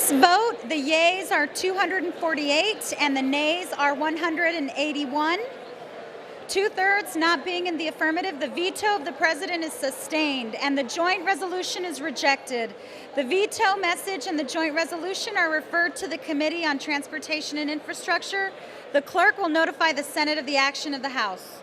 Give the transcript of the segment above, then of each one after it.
this vote, the yeas are 248 and the nays are 181. Two-thirds not being in the affirmative, the veto of the president is sustained and the joint resolution is rejected. The veto message and the joint resolution are referred to the Committee on Transportation and Infrastructure. The clerk will notify the Senate of the action of the House.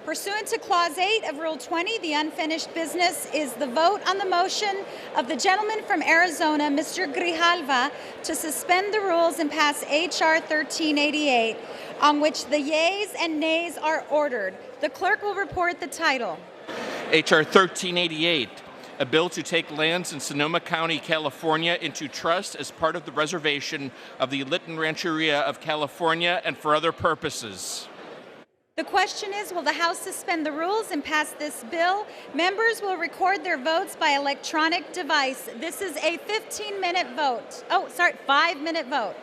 Pursuant to Clause 8 of Rule 20, the unfinished business is the vote on the motion of the gentleman from Arizona, Mr. Grijalva, to suspend the rules and pass H.R. 1388, on which the yeas and nays are ordered. The clerk will report the title. H.R. 1388, a bill to take lands in Sonoma County, California into trust as part of the reservation of the Lytton Rancheria of California and for other purposes. The question is, will the House suspend the rules and pass this bill? Members will record their votes by electronic device. This is a 15-minute vote. 5-minute vote.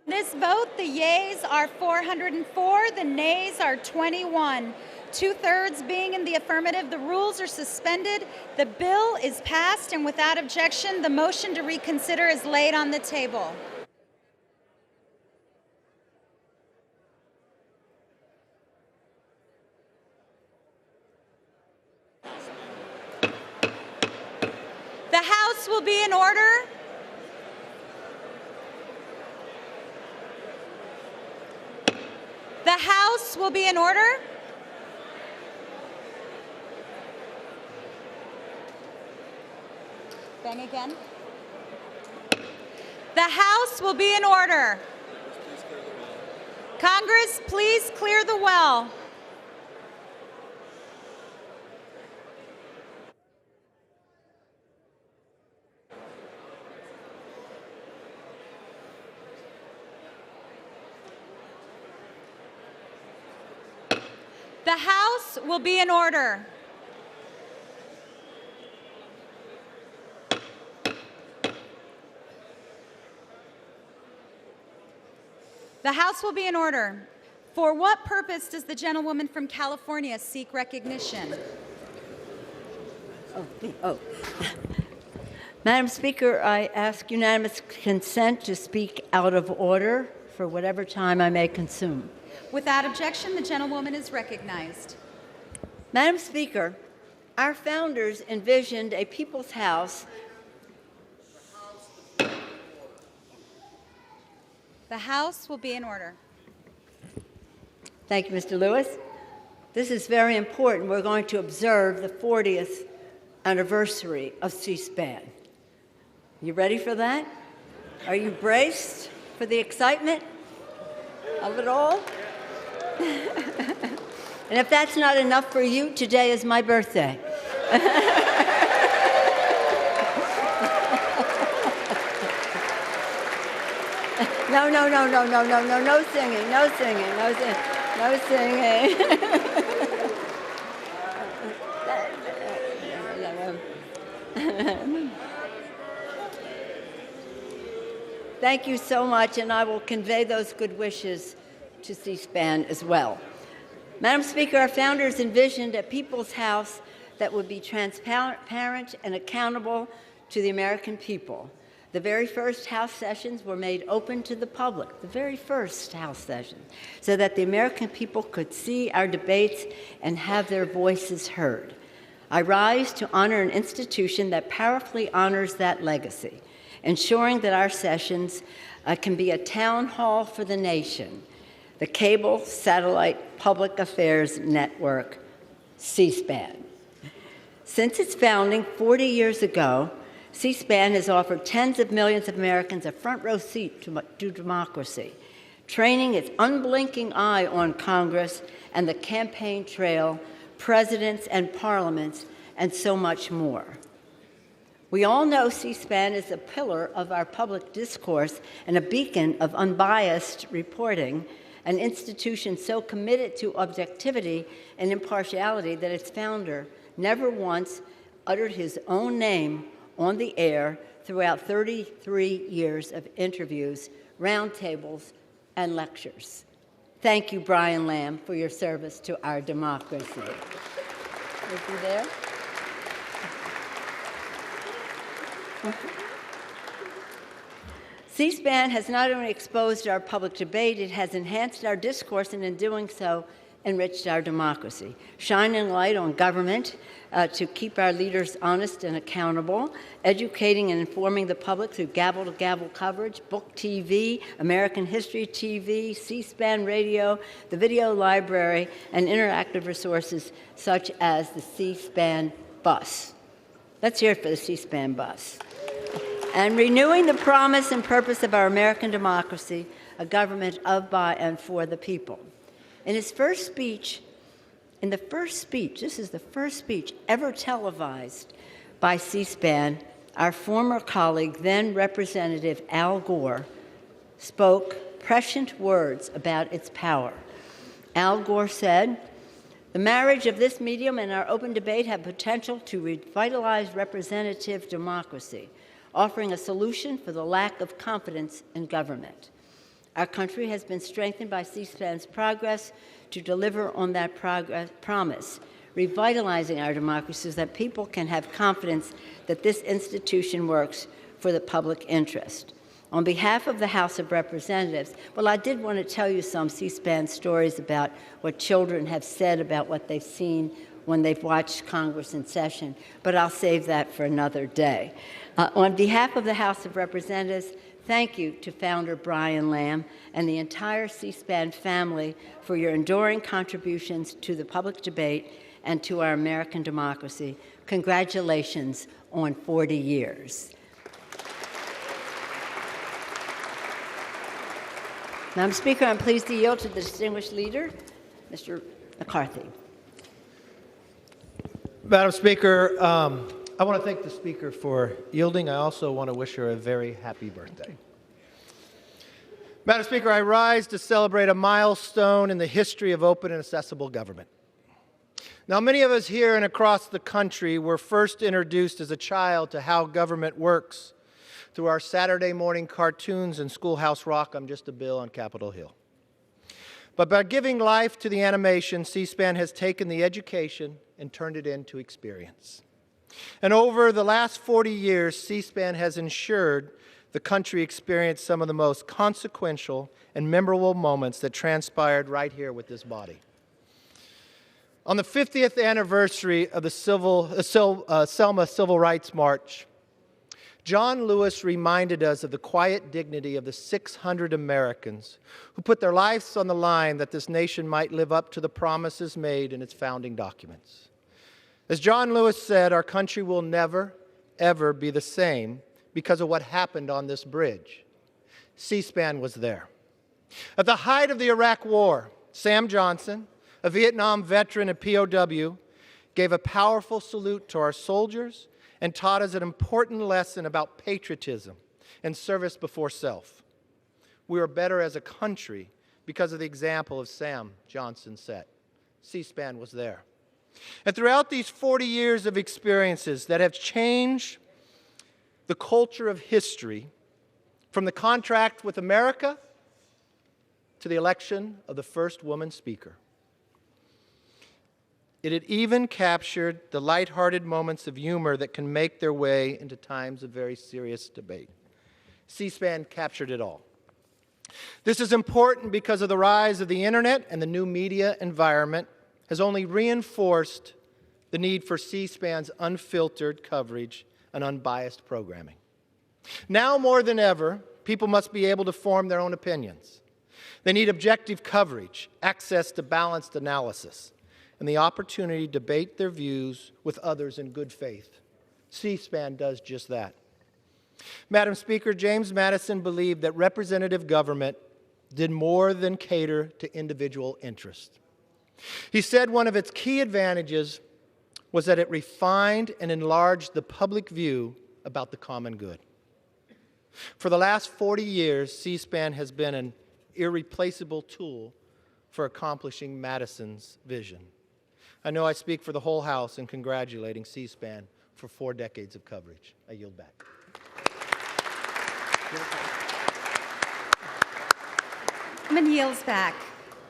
This vote, the yeas are 404, the nays are 21. Two-thirds being in the affirmative, the rules are suspended. The bill is passed, and without objection, the motion to reconsider is laid on the table. The House will be in order. The House will be in order. Bang again. The House will be in order. Congress, please clear the well. The House will be in order. The House will be in order. For what purpose does the gentlewoman from California seek recognition? Madam Speaker, I ask unanimous consent to speak out of order for whatever time I may consume. Without objection, the gentlewoman is recognized. Madam Speaker, our founders envisioned a people's house. The House will be in order. Thank you, Mr. Lewis. This is very important. We're going to observe the 40th anniversary of C-SPAN. You ready for that? Are you braced for the excitement of it all? And if that's not enough for you, today is my birthday. No singing, no singing, no singing, no singing. Thank you so much, and I will convey those good wishes to C-SPAN as well. Madam Speaker, our founders envisioned a people's house that would be transparent and accountable to the American people. The very first House sessions were made open to the public, the very first House session, so that the American people could see our debates and have their voices heard. I rise to honor an institution that powerfully honors that legacy, ensuring that our sessions can be a town hall for the nation, the Cable Satellite Public Affairs Network, C-SPAN. Since its founding 40 years ago, C-SPAN has offered tens of millions of Americans a front-row seat to democracy, training its unblinking eye on Congress and the campaign trail, presidents and parliaments, and so much more. We all know C-SPAN is a pillar of our public discourse and a beacon of unbiased reporting, an institution so committed to objectivity and impartiality that its founder never once uttered his own name on the air throughout 33 years of interviews, roundtables, and lectures. Thank you, Brian Lamb, for your service to our democracy. Is he there? C-SPAN has not only exposed our public debate, it has enhanced our discourse, and in doing so, enriched our democracy, shining light on government to keep our leaders honest and accountable, educating and informing the public through gavel-to-gavel coverage, book TV, American History TV, C-SPAN radio, the video library, and interactive resources such as the C-SPAN bus. Let's hear it for the C-SPAN bus. And renewing the promise and purpose of our American democracy, a government of, by, and for the people. In his first speech, this is the first speech ever televised by C-SPAN, our former colleague, then Representative Al Gore, spoke prescient words about its power. Al Gore said, "The marriage of this medium and our open debate have potential to revitalize representative democracy, offering a solution for the lack of confidence in government. Our country has been strengthened by C-SPAN's progress to deliver on that promise, revitalizing our democracy so that people can have confidence that this institution works for the public interest. On behalf of the House of Representatives, well, I did want to tell you some C-SPAN stories about what children have said about what they've seen when they've watched Congress in session, but I'll save that for another day. On behalf of the House of Representatives, thank you to founder Brian Lamb and the entire C-SPAN family for your enduring contributions to the public debate and to our American democracy. Congratulations on 40 years. Madam Speaker, I'm pleased to yield to the distinguished leader, Mr. McCarthy. Madam Speaker, I want to thank the Speaker for yielding. I also want to wish her a very happy birthday. Madam Speaker, I rise to celebrate a milestone in the history of open and accessible government. Now, many of us here and across the country were first introduced as a child to how government works through our Saturday morning cartoons and Schoolhouse Rock, I'm Just a Bill on Capitol Hill. But by giving life to the animation, C-SPAN has taken the education and turned it into experience. And over the last 40 years, C-SPAN has ensured the country experienced some of the most consequential and memorable moments that transpired right here with this body. On the 50th anniversary of the Selma Civil Rights March, John Lewis reminded us of the quiet dignity of the 600 Americans who put their lives on the line that this nation might live up to the promises made in its founding documents. As John Lewis said, our country will never, ever be the same because of what happened on this bridge. C-SPAN was there. At the height of the Iraq War, Sam Johnson, a Vietnam veteran and POW, gave a powerful salute to our soldiers and taught us an important lesson about patriotism and service before self. We are better as a country because of the example of Sam Johnson set. C-SPAN was there. And throughout these 40 years of experiences that have changed the culture of history, from the contract with America to the election of the first woman speaker, it had even captured the lighthearted moments of humor that can make their way into times of very serious debate. C-SPAN captured it all. This is important because of the rise of the internet, and the new media environment has only reinforced the need for C-SPAN's unfiltered coverage and unbiased programming. Now more than ever, people must be able to form their own opinions. They need objective coverage, access to balanced analysis, and the opportunity to debate their views with others in good faith. C-SPAN does just that. Madam Speaker, James Madison believed that representative government did more than cater to individual interest. He said one of its key advantages was that it refined and enlarged the public view about the common good. For the last 40 years, C-SPAN has been an irreplaceable tool for accomplishing Madison's vision. I know I speak for the whole House in congratulating C-SPAN for 4 decades of coverage. I yield back. Yields back.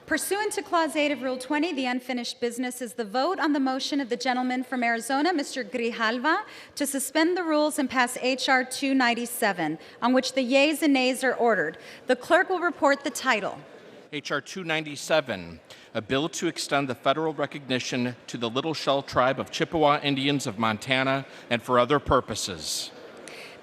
Pursuant to Clause 8 of Rule 20, the unfinished business is the vote on the motion of the gentleman from Arizona, Mr. Grijalva, to suspend the rules and pass H.R. 297, on which the yeas and nays are ordered. The clerk will report the title. H.R. 297, a bill to extend the federal recognition to the Little Shell Tribe of Chippewa Indians of Montana and for other purposes.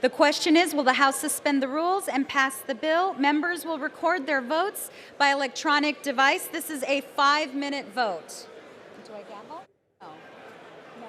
The question is, will the House suspend the rules and pass the bill? Members will record their votes by electronic device. This is a 5-minute vote. Do I gavel? No. No.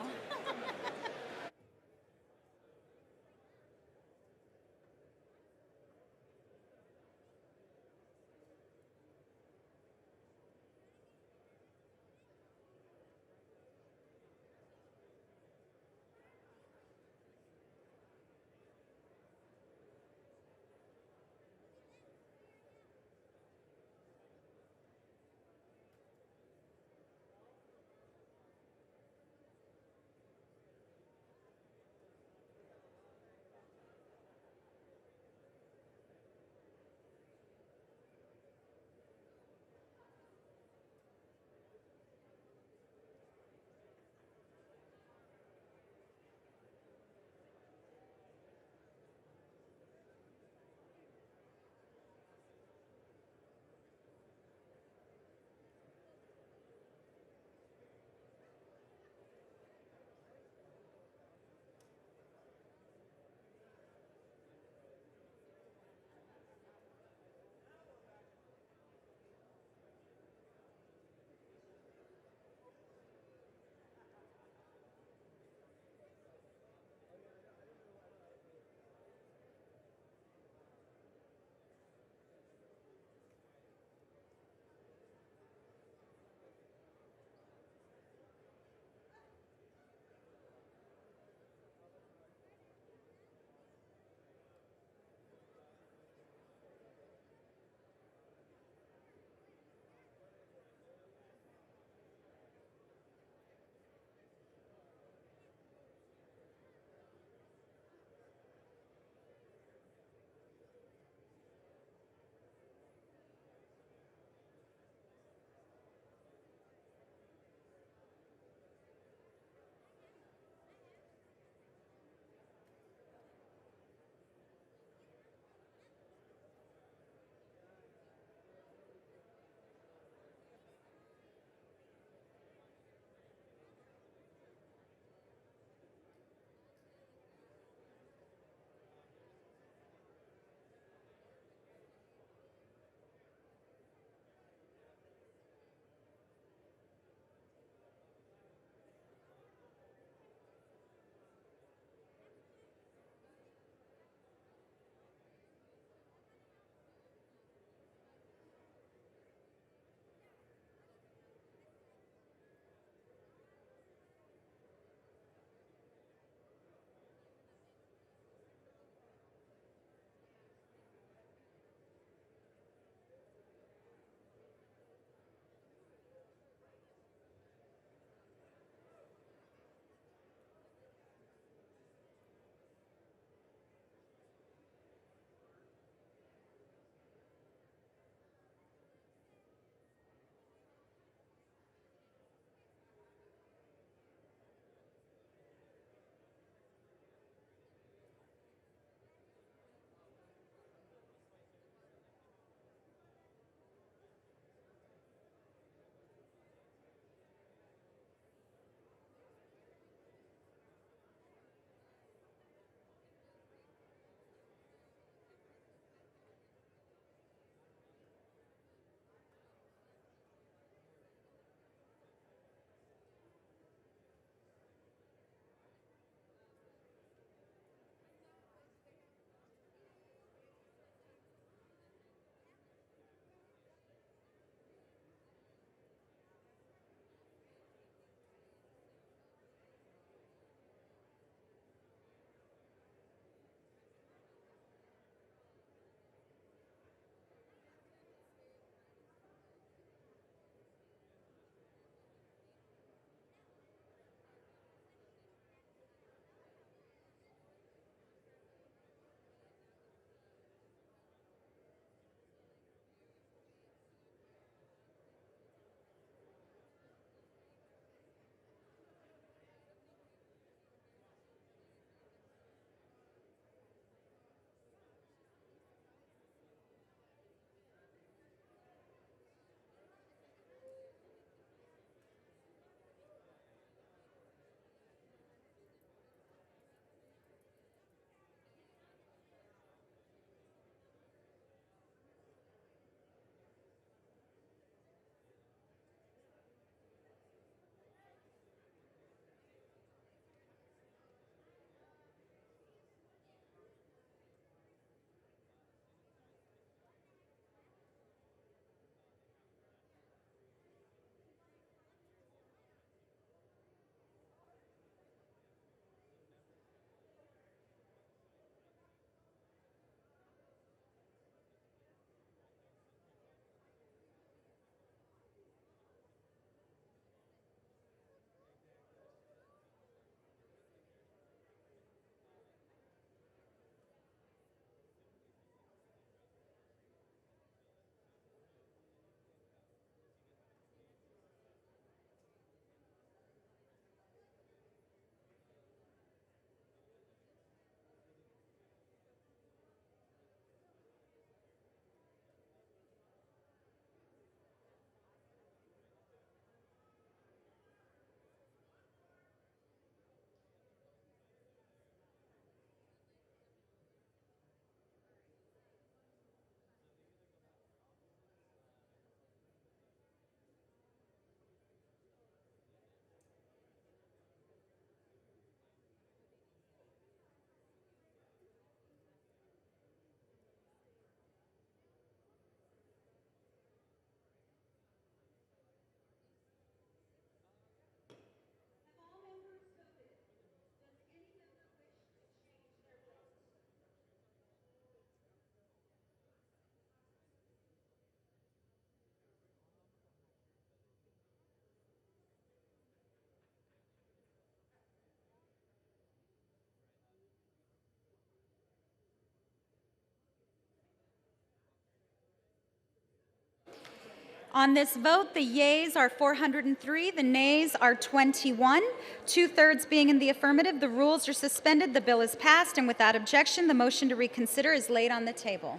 On this vote, the yeas are 403, the nays are 21. Two-thirds being in the affirmative, the rules are suspended, the bill is passed, and without objection, the motion to reconsider is laid on the table.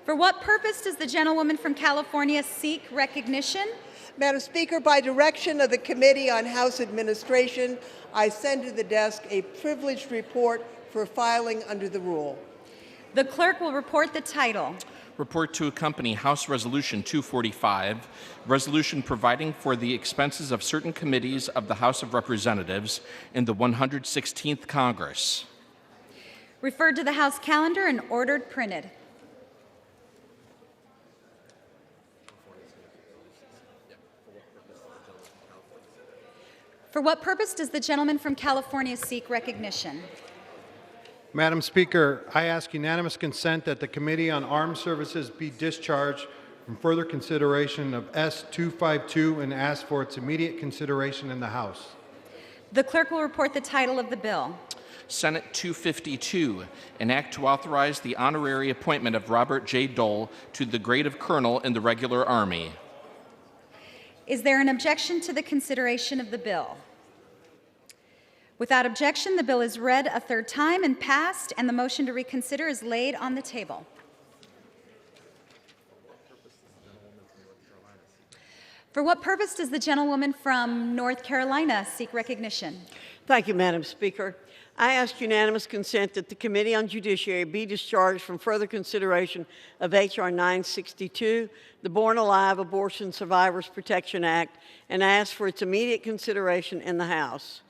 For what purpose does the gentlewoman from California seek recognition? Madam Speaker, by direction of the Committee on House Administration, I send to the desk a privileged report for filing under the rule. The clerk will report the title. Report to accompany House Resolution 245, resolution providing for the expenses of certain committees of the House of Representatives in the 116th Congress. Referred to the House calendar and ordered printed. For what purpose does the gentleman from California seek recognition? Madam Speaker, I ask unanimous consent that the Committee on Armed Services be discharged from further consideration of S-252 and ask for its immediate consideration in the House. The clerk will report the title of the bill. Senate 252, an act to authorize the honorary appointment of Robert J. Dole to the grade of colonel in the regular Army. Is there an objection to the consideration of the bill? Without objection, the bill is read a third time and passed, and the motion to reconsider is laid on the table. For what purpose does the gentlewoman from North Carolina seek recognition? Thank you, Madam Speaker. I ask unanimous consent that the Committee on Judiciary be discharged from further consideration of H.R. 962, the Born Alive Abortion Survivors Protection Act, and ask for its immediate consideration in the House.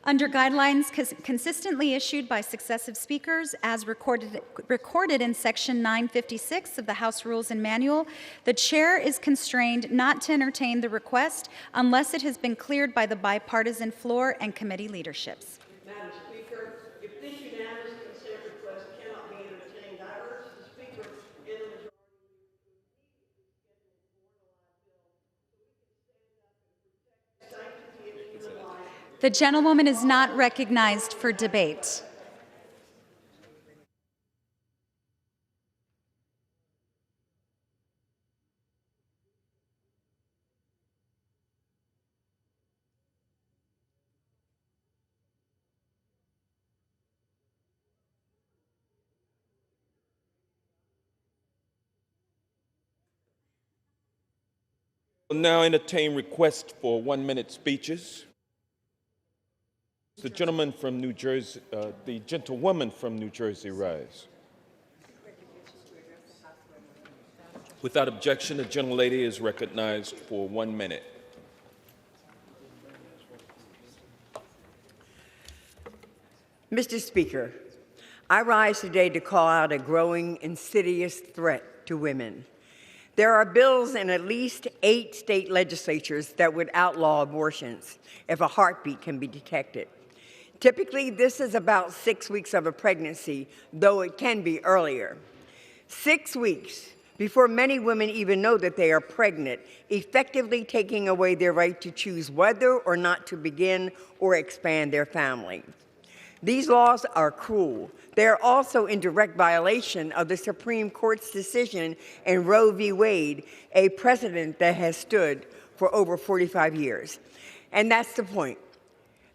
Under guidelines consistently issued by successive speakers as recorded in Section 956 of the House Rules and Manual, the Chair is constrained not to entertain the request unless it has been cleared by the bipartisan floor and committee leaderships. Madam Speaker, if this unanimous consent request cannot be entertained, I urge the Speaker in the majority The gentlewoman is not recognized for debate. We'll now entertain requests for 1-minute speeches. The gentleman from New Jersey, the gentlewoman from New Jersey, rise. Without objection, the gentlelady is recognized for 1 minute. Mr. Speaker, I rise today to call out a growing, insidious threat to women. There are bills in at least 8 state legislatures that would outlaw abortions if a heartbeat can be detected. Typically, this is about 6 weeks of a pregnancy, though it can be earlier. 6 weeks before many women even know that they are pregnant, effectively taking away their right to choose whether or not to begin or expand their family. These laws are cruel. They are also in direct violation of the Supreme Court's decision in Roe v. Wade, a precedent that has stood for over 45 years. And that's the point.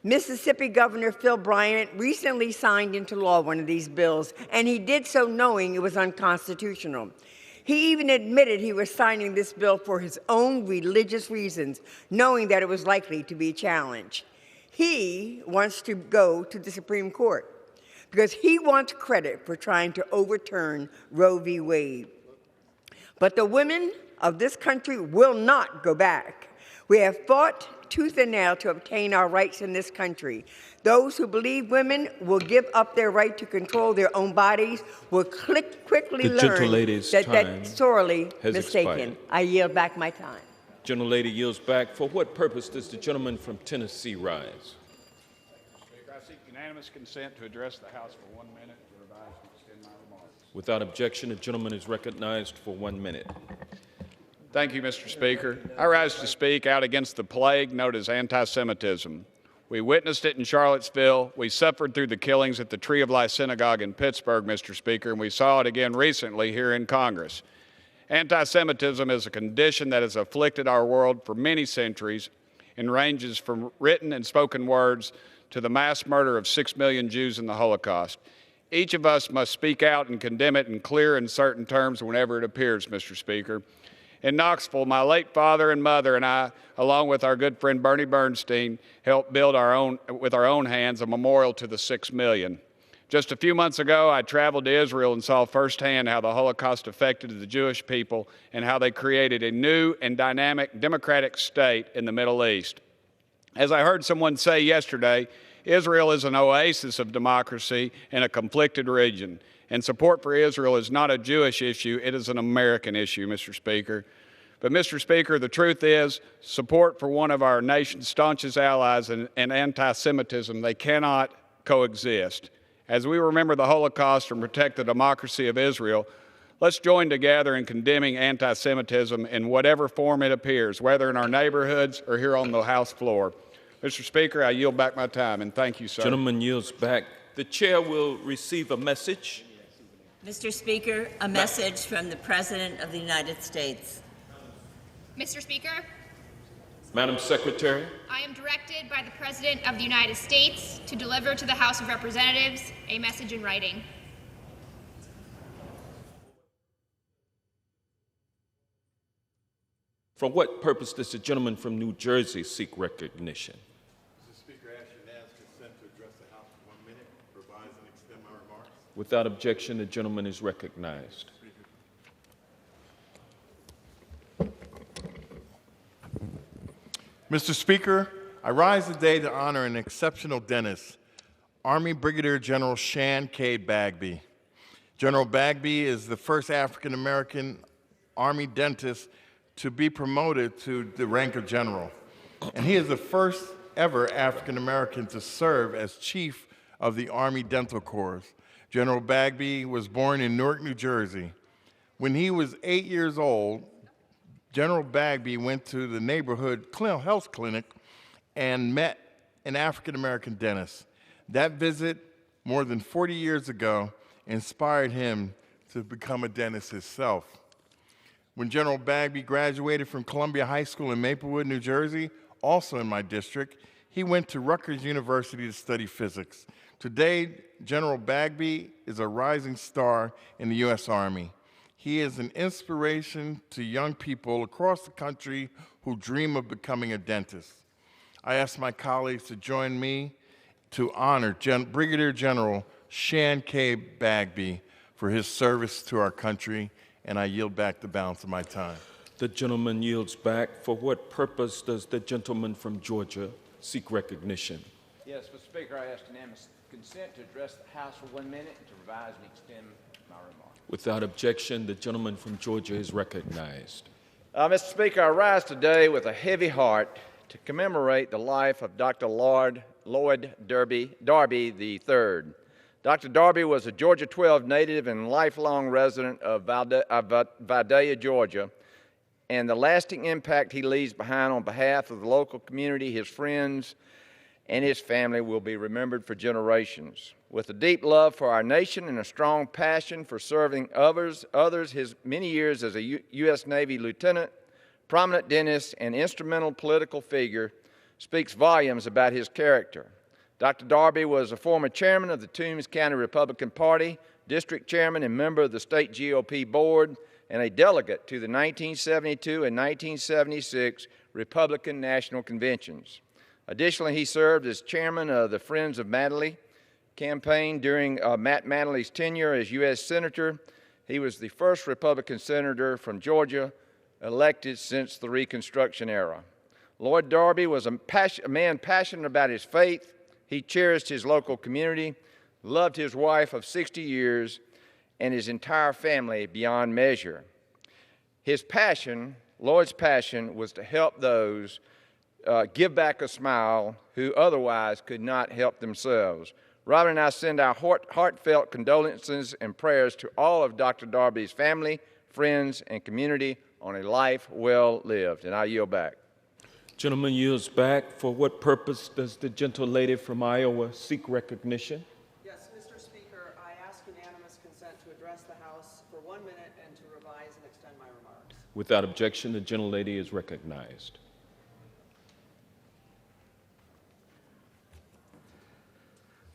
Mississippi Governor Phil Bryant recently signed into law one of these bills, and he did so knowing it was unconstitutional. He even admitted he was signing this bill for his own religious reasons, knowing that it was likely to be challenged. He wants to go to the Supreme Court because he wants credit for trying to overturn Roe v. Wade. But the women of this country will not go back. We have fought tooth and nail to obtain our rights in this country. Those who believe women will give up their right to control their own bodies will quickly learn that that's sorely mistaken. Expired. I yield back my time. Gentlelady yields back. For what purpose does the gentleman from Tennessee rise? Speaker, I seek unanimous consent to address the House for 1 minute to revise and extend my remarks. Without objection, the gentleman is recognized for 1 minute. Thank you, Mr. Speaker. I rise to speak out against the plague known as anti-Semitism. We witnessed it in Charlottesville. We suffered through the killings at the Tree of Life Synagogue in Pittsburgh, Mr. Speaker, and we saw it again recently here in Congress. Anti-Semitism is a condition that has afflicted our world for many centuries and ranges from written and spoken words to the mass murder of 6 million Jews in the Holocaust. Each of us must speak out and condemn it in clear and certain terms whenever it appears, Mr. Speaker. In Knoxville, my late father and mother and I, along with our good friend Bernie Bernstein, helped build with our own hands a memorial to the 6 million. Just a few months ago, I traveled to Israel and saw firsthand how the Holocaust affected the Jewish people and how they created a new and dynamic democratic state in the Middle East. As I heard someone say yesterday, Israel is an oasis of democracy in a conflicted region. And support for Israel is not a Jewish issue, it is an American issue, Mr. Speaker. But, Mr. Speaker, the truth is, support for one of our nation's staunchest allies and anti-Semitism, they cannot coexist. As we remember the Holocaust and protect the democracy of Israel, let's join together in condemning anti-Semitism in whatever form it appears, whether in our neighborhoods or here on the House floor. Mr. Speaker, I yield back my time, and thank you, sir. Gentleman yields back. The chair will receive a message. Mr. Speaker, a message from the President of the United States. Mr. Speaker, Madam Secretary. I am directed by the President of the United States to deliver to the House of Representatives a message in writing. For what purpose does the gentleman from New Jersey seek recognition? Mr. Speaker, I ask unanimous consent to address the House for 1 minute, revise and extend my remarks. Without objection, the gentleman is recognized. Mr. Speaker, I rise today to honor an exceptional dentist, Army Brigadier General Shan K. Bagby. General Bagby is the first African-American Army dentist to be promoted to the rank of general. And he is the first ever African-American to serve as chief of the Army Dental Corps. General Bagby was born in Newark, New Jersey. When he was 8 years old, General Bagby went to the neighborhood health clinic and met an African-American dentist. That visit, more than 40 years ago, inspired him to become a dentist himself. When General Bagby graduated from Columbia High School in Maplewood, New Jersey, also in my district, he went to Rutgers University to study physics. Today, General Bagby is a rising star in the U.S. Army. He is an inspiration to young people across the country who dream of becoming a dentist. I ask my colleagues to join me to honor Brigadier General Shan K. Bagby for his service to our country, and I yield back the balance of my time. The gentleman yields back. For what purpose does the gentleman from Georgia seek recognition? Yes, Mr. Speaker, I ask unanimous consent to address the House for 1 minute and to revise and extend my remarks. Without objection, the gentleman from Georgia is recognized. Mr. Speaker, I rise today with a heavy heart to commemorate the life of Dr. Lloyd Darby III. Dr. Darby was a Georgia 12 native and lifelong resident of Vidalia, Georgia, and the lasting impact he leaves behind on behalf of the local community, his friends, and his family will be remembered for generations. With a deep love for our nation and a strong passion for serving others, his many years as a U.S. Navy lieutenant, prominent dentist, and instrumental political figure speaks volumes about his character. Dr. Darby was a former chairman of the Toombs County Republican Party, district chairman and member of the state GOP board, and a delegate to the 1972 and 1976 Republican National Conventions. Additionally, he served as chairman of the Friends of Mattingly campaign during Matt Mattingly's tenure as U.S. Senator. He was the first Republican senator from Georgia elected since the Reconstruction era. Lloyd Darby was a man passionate about his faith. He cherished his local community, loved his wife of 60 years, and his entire family beyond measure. His passion, Lloyd's passion, was to help those give back a smile who otherwise could not help themselves. Robin and I send our heartfelt condolences and prayers to all of Dr. Darby's family, friends, and community on a life well lived. And I yield back. Gentleman yields back. For what purpose does the gentle lady from Iowa seek recognition? Yes, Mr. Speaker, I ask unanimous consent to address the House for 1 minute and to revise and extend my remarks. Without objection, the gentle lady is recognized.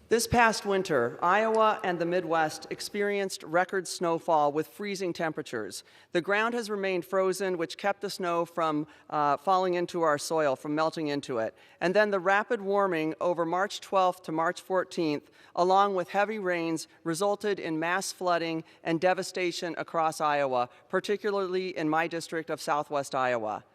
This past winter, Iowa and the Midwest experienced record snowfall with freezing temperatures. The ground has remained frozen, which kept the snow from falling into our soil, from melting into it. And then the rapid warming over March 12th to March 14th, along with heavy rains, resulted in mass flooding and devastation across Iowa, particularly in my district of Southwest Iowa.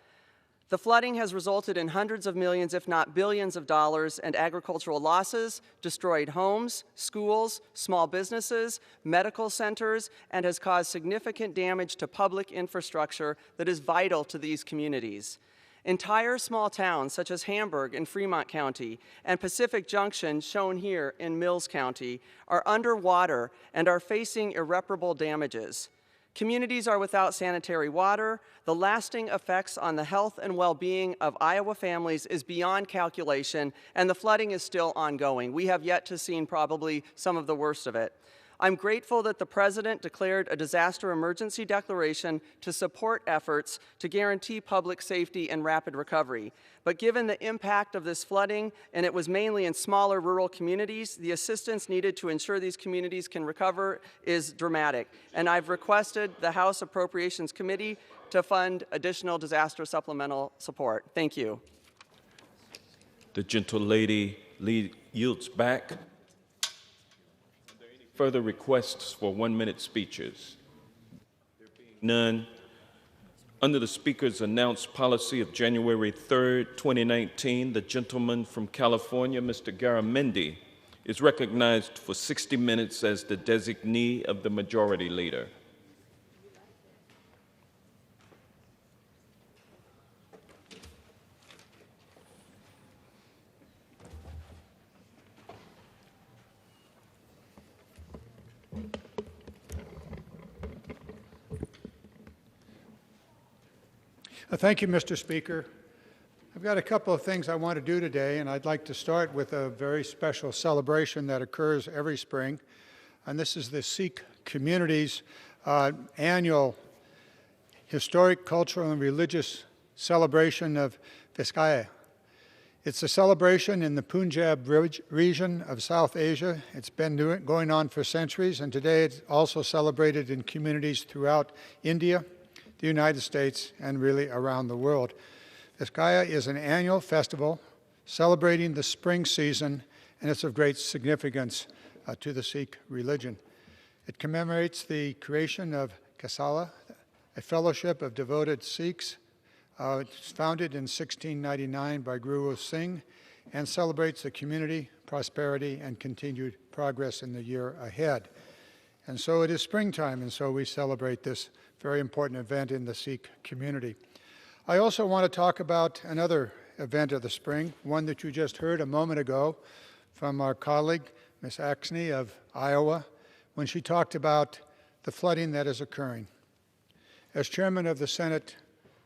The flooding has resulted in hundreds of millions, if not billions of dollars and agricultural losses, destroyed homes, schools, small businesses, medical centers, and has caused significant damage to public infrastructure that is vital to these communities. Entire small towns such as Hamburg in Fremont County and Pacific Junction, shown here in Mills County, are underwater and are facing irreparable damages. Communities are without sanitary water. The lasting effects on the health and well-being of Iowa families is beyond calculation, and the flooding is still ongoing. We have yet to see probably some of the worst of it. I'm grateful that the President declared a disaster emergency declaration to support efforts to guarantee public safety and rapid recovery. But given the impact of this flooding, and it was mainly in smaller rural communities, the assistance needed to ensure these communities can recover is dramatic. And I've requested the House Appropriations Committee to fund additional disaster supplemental support. Thank you. The gentle lady yields back. Further requests for 1-minute speeches? There being none, under the Speaker's announced policy of January 3rd, 2019, the gentleman from California, Mr. Garamendi, is recognized for 60 minutes as the designee of the Majority Leader. Thank you, Mr. Speaker. I've got a couple of things I want to do today, and I'd like to start with a very special celebration that occurs every spring, and this is the Sikh community's annual historic, cultural, and religious celebration of Visakhia. It's a celebration in the Punjab region of South Asia. It's been going on for centuries, and today it's also celebrated in communities throughout India, the United States, and really around the world. Visakhia is an annual festival celebrating the spring season, and it's of great significance to the Sikh religion. It commemorates the creation of Kasala, a fellowship of devoted Sikhs. It's founded in 1699 by Guru Singh and celebrates the community, prosperity, and continued progress in the year ahead. And so it is springtime, and so we celebrate this very important event in the Sikh community. I also want to talk about another event of the spring, one that you just heard a moment ago from our colleague, Ms. Axney of Iowa, when she talked about the flooding that is occurring. As chairman of the Senate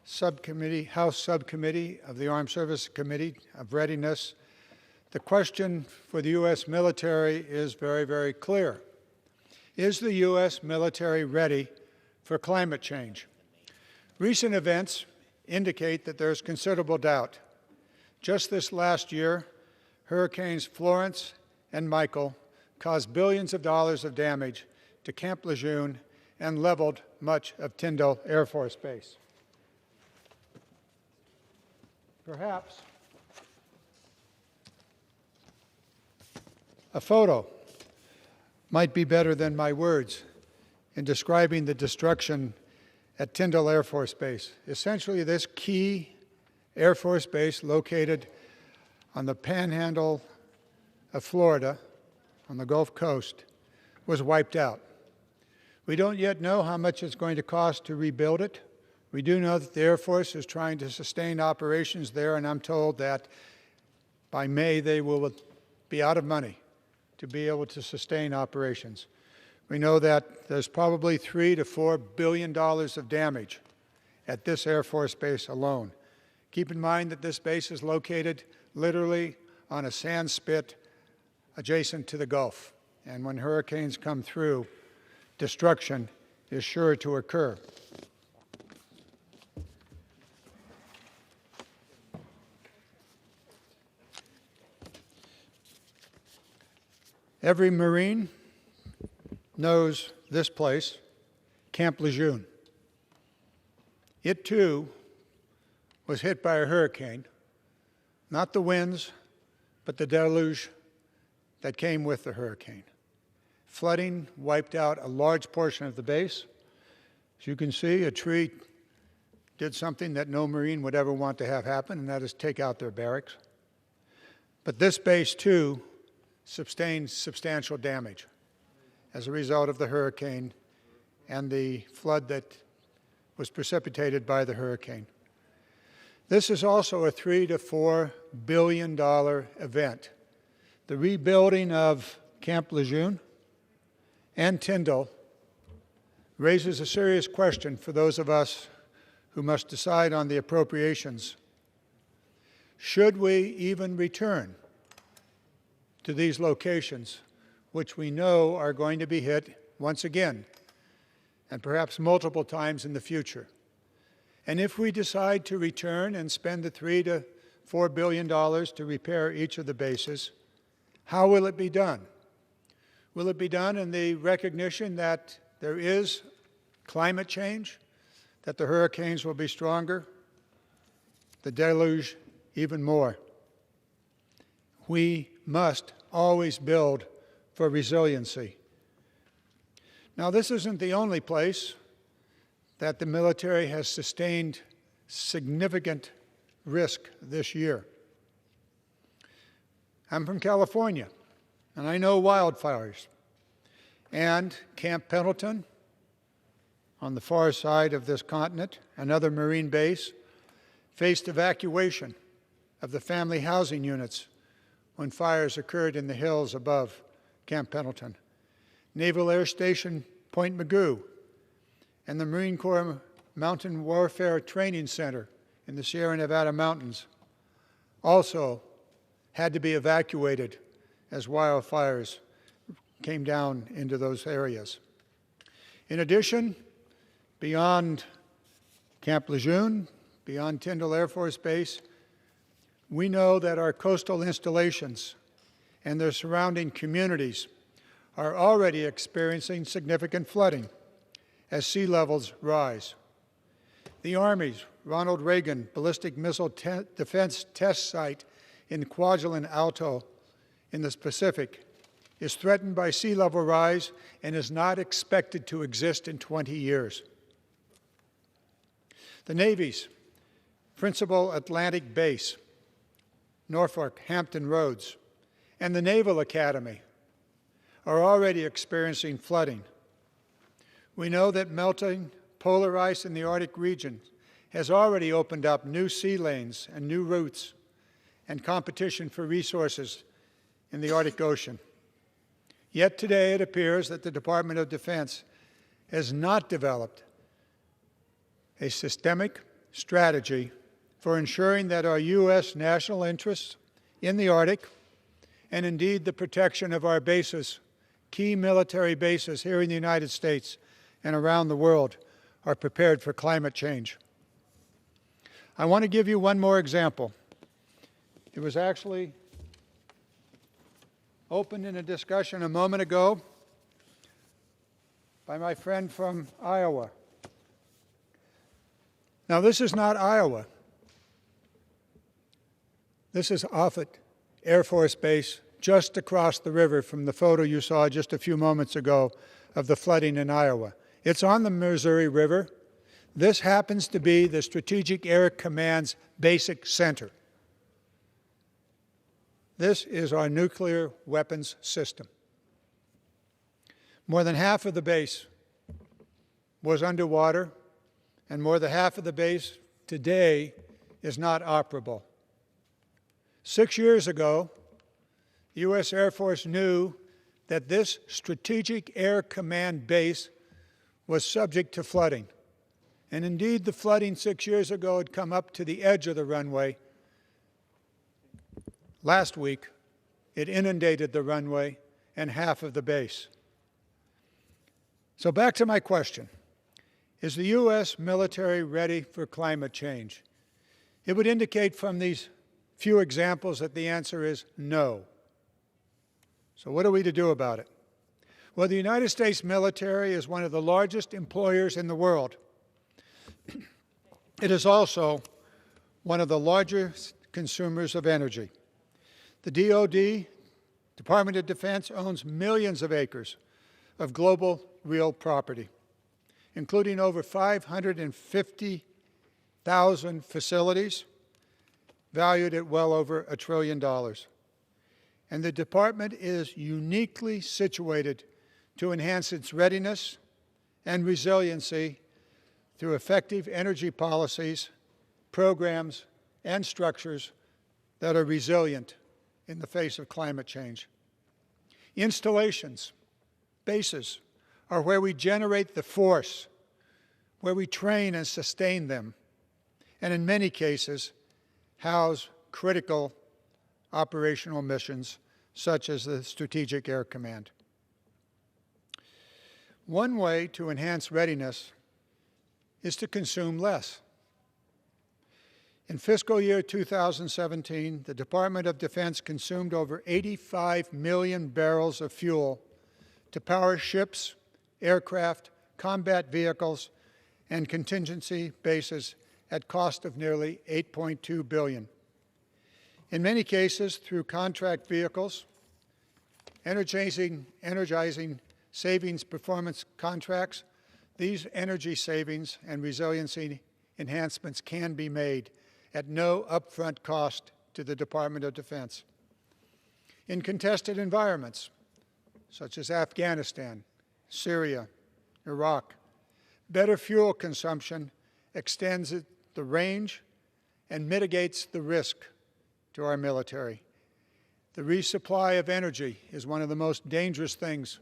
Subcommittee, House Subcommittee of the Armed Services Committee of Readiness, the question for the U.S. military is very, very clear. Is the U.S. military ready for climate change? Recent events indicate that there's considerable doubt. Just this last year, Hurricanes Florence and Michael caused billions of dollars of damage to Camp Lejeune and leveled much of Tyndall Air Force Base. Perhaps a photo might be better than my words in describing the destruction at Tyndall Air Force Base. Essentially, this key Air Force Base located on the panhandle of Florida, on the Gulf Coast, was wiped out. We don't yet know how much it's going to cost to rebuild it. We do know that the Air Force is trying to sustain operations there, and I'm told that by May they will be out of money to be able to sustain operations. We know that there's probably $3 to $4 billion of damage at this Air Force Base alone. Keep in mind that this base is located literally on a sand spit adjacent to the Gulf. And when hurricanes come through, destruction is sure to occur. Every Marine knows this place, Camp Lejeune. It too was hit by a hurricane, not the winds, but the deluge that came with the hurricane. Flooding wiped out a large portion of the base. As you can see, a tree did something that no Marine would ever want to have happen, and that is take out their barracks. But this base, too, sustained substantial damage as a result of the hurricane and the flood that was precipitated by the hurricane. This is also a $3 to $4 billion event. The rebuilding of Camp Lejeune and Tyndall raises a serious question for those of us who must decide on the appropriations. Should we even return to these locations, which we know are going to be hit once again, and perhaps multiple times in the future? And if we decide to return and spend the $3 to $4 billion to repair each of the bases, how will it be done? Will it be done in the recognition that there is climate change, that the hurricanes will be stronger, the deluge even more? We must always build for resiliency. Now, this isn't the only place that the military has sustained significant risk this year. I'm from California, and I know wildfires. And Camp Pendleton, on the far side of this continent, another Marine base, faced evacuation of the family housing units when fires occurred in the hills above Camp Pendleton. Naval Air Station Point Mugu and the Marine Corps Mountain Warfare Training Center in the Sierra Nevada mountains also had to be evacuated as wildfires came down into those areas. In addition, beyond Camp Lejeune, beyond Tyndall Air Force Base, we know that our coastal installations and their surrounding communities are already experiencing significant flooding as sea levels rise. The Army's Ronald Reagan Ballistic Missile Defense Test Site in Kwajalein Atoll in the Pacific is threatened by sea level rise and is not expected to exist in 20 years. The Navy's Principal Atlantic Base, Norfolk Hampton Roads, and the Naval Academy are already experiencing flooding. We know that melting polar ice in the Arctic region has already opened up new sea lanes and new routes and competition for resources in the Arctic Ocean. Yet today it appears that the Department of Defense has not developed a systemic strategy for ensuring that our U.S. national interests in the Arctic, and indeed the protection of our bases, key military bases here in the United States and around the world, are prepared for climate change. I want to give you one more example. It was actually opened in a discussion a moment ago by my friend from Iowa. Now, this is not Iowa. This is Offutt Air Force Base just across the river from the photo you saw just a few moments ago of the flooding in Iowa. It's on the Missouri River. This happens to be the Strategic Air Command's basic center. This is our nuclear weapons system. More than half of the base was underwater, and more than half of the base today is not operable. 6 years ago, the U.S. Air Force knew that this Strategic Air Command base was subject to flooding, And indeed, the flooding 6 years ago had come up to the edge of the runway. Last week, it inundated the runway and half of the base. So back to my question. Is the U.S. military ready for climate change? It would indicate from these few examples that the answer is no. So what are we to do about it? Well, the United States military is one of the largest employers in the world. It is also one of the largest consumers of energy. The DoD, Department of Defense, owns millions of acres of global real property, including over 550,000 facilities valued at well over $1 trillion. And the department is uniquely situated to enhance its readiness and resiliency through effective energy policies, programs, and structures that are resilient in the face of climate change. Installations, bases, are where we generate the force, where we train and sustain them, and in many cases, house critical operational missions, such as the Strategic Air Command. One way to enhance readiness is to consume less. In fiscal year 2017, the Department of Defense consumed over 85 million barrels of fuel to power ships, aircraft, combat vehicles, and contingency bases at cost of nearly $8.2 billion. In many cases, through contract vehicles, energizing savings performance contracts, these energy savings and resiliency enhancements can be made at no upfront cost to the Department of Defense. In contested environments, such as Afghanistan, Syria, Iraq, better fuel consumption extends the range and mitigates the risk to our military. The resupply of energy is one of the most dangerous things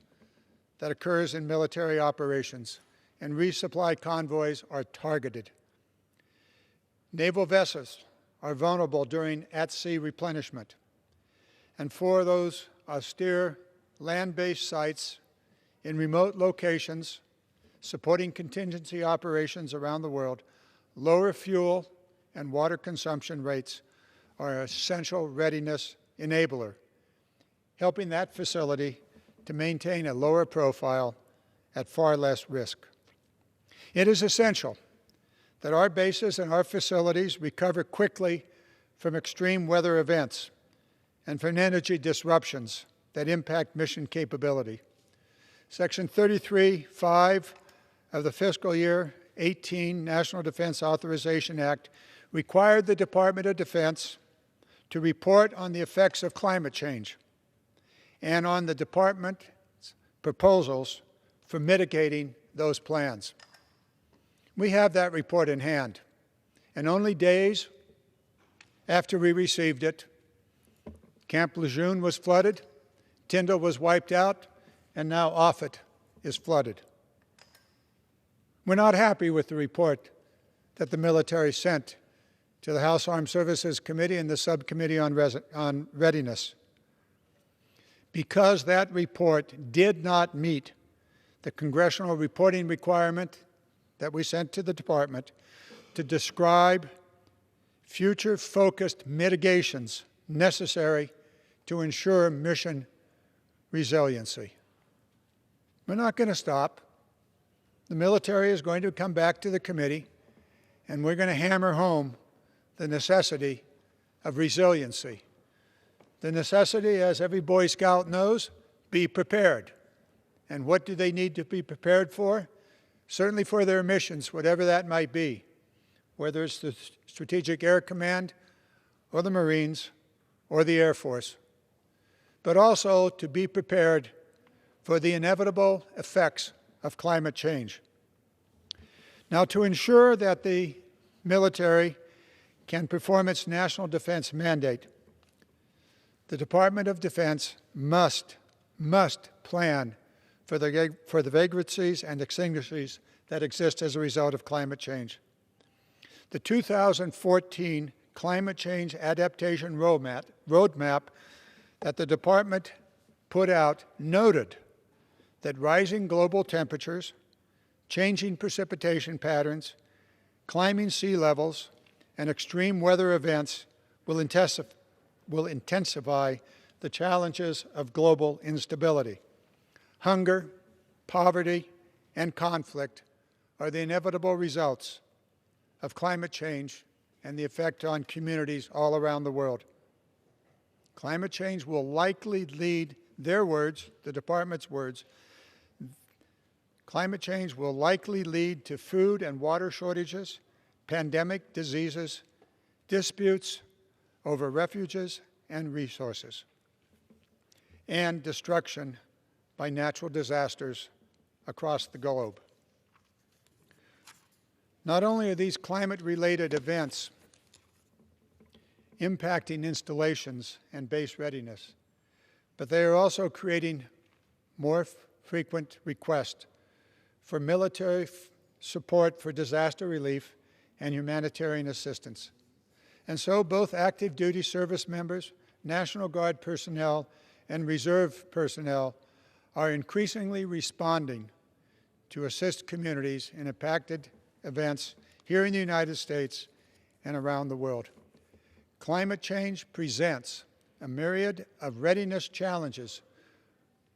that occurs in military operations, and resupply convoys are targeted. Naval vessels are vulnerable during at-sea replenishment, and for those austere land-based sites in remote locations supporting contingency operations around the world, lower fuel and water consumption rates are an essential readiness enabler, helping that facility to maintain a lower profile at far less risk. It is essential that our bases and our facilities recover quickly from extreme weather events and from energy disruptions that impact mission capability. Section 33(5) of the fiscal year 18 National Defense Authorization Act required the Department of Defense to report on the effects of climate change and on the department's proposals for mitigating those plans. We have that report in hand, and only days after we received it, Camp Lejeune was flooded, Tyndall was wiped out, and now Offutt is flooded. We're not happy with the report that the military sent to the House Armed Services Committee and the Subcommittee on Readiness, because that report did not meet the congressional reporting requirement that we sent to the department to describe future-focused mitigations necessary to ensure mission resiliency. We're not going to stop. The military is going to come back to the committee, and we're going to hammer home the necessity of resiliency. The necessity, as every Boy Scout knows, be prepared. And what do they need to be prepared for? Certainly for their missions, whatever that might be, whether it's the Strategic Air Command or the Marines or the Air Force, but also to be prepared for the inevitable effects of climate change. Now, to ensure that the military can perform its national defense mandate, the Department of Defense must plan for the vagrancies and exigencies that exist as a result of climate change. The 2014 Climate Change Adaptation Roadmap that the Department put out noted that rising global temperatures, changing precipitation patterns, climbing sea levels, and extreme weather events will intensify the challenges of global instability. Hunger, poverty, and conflict are the inevitable results of climate change and the effect on communities all around the world. Climate change will likely lead, their words, the Department's words, climate change will likely lead to food and water shortages, pandemic diseases, disputes over refuges and resources, and destruction by natural disasters across the globe. Not only are these climate-related events impacting installations and base readiness, but they are also creating more frequent requests for military support for disaster relief and humanitarian assistance. And so both active duty service members, National Guard personnel, and reserve personnel are increasingly responding to assist communities in impacted events here in the United States and around the world. Climate change presents a myriad of readiness challenges,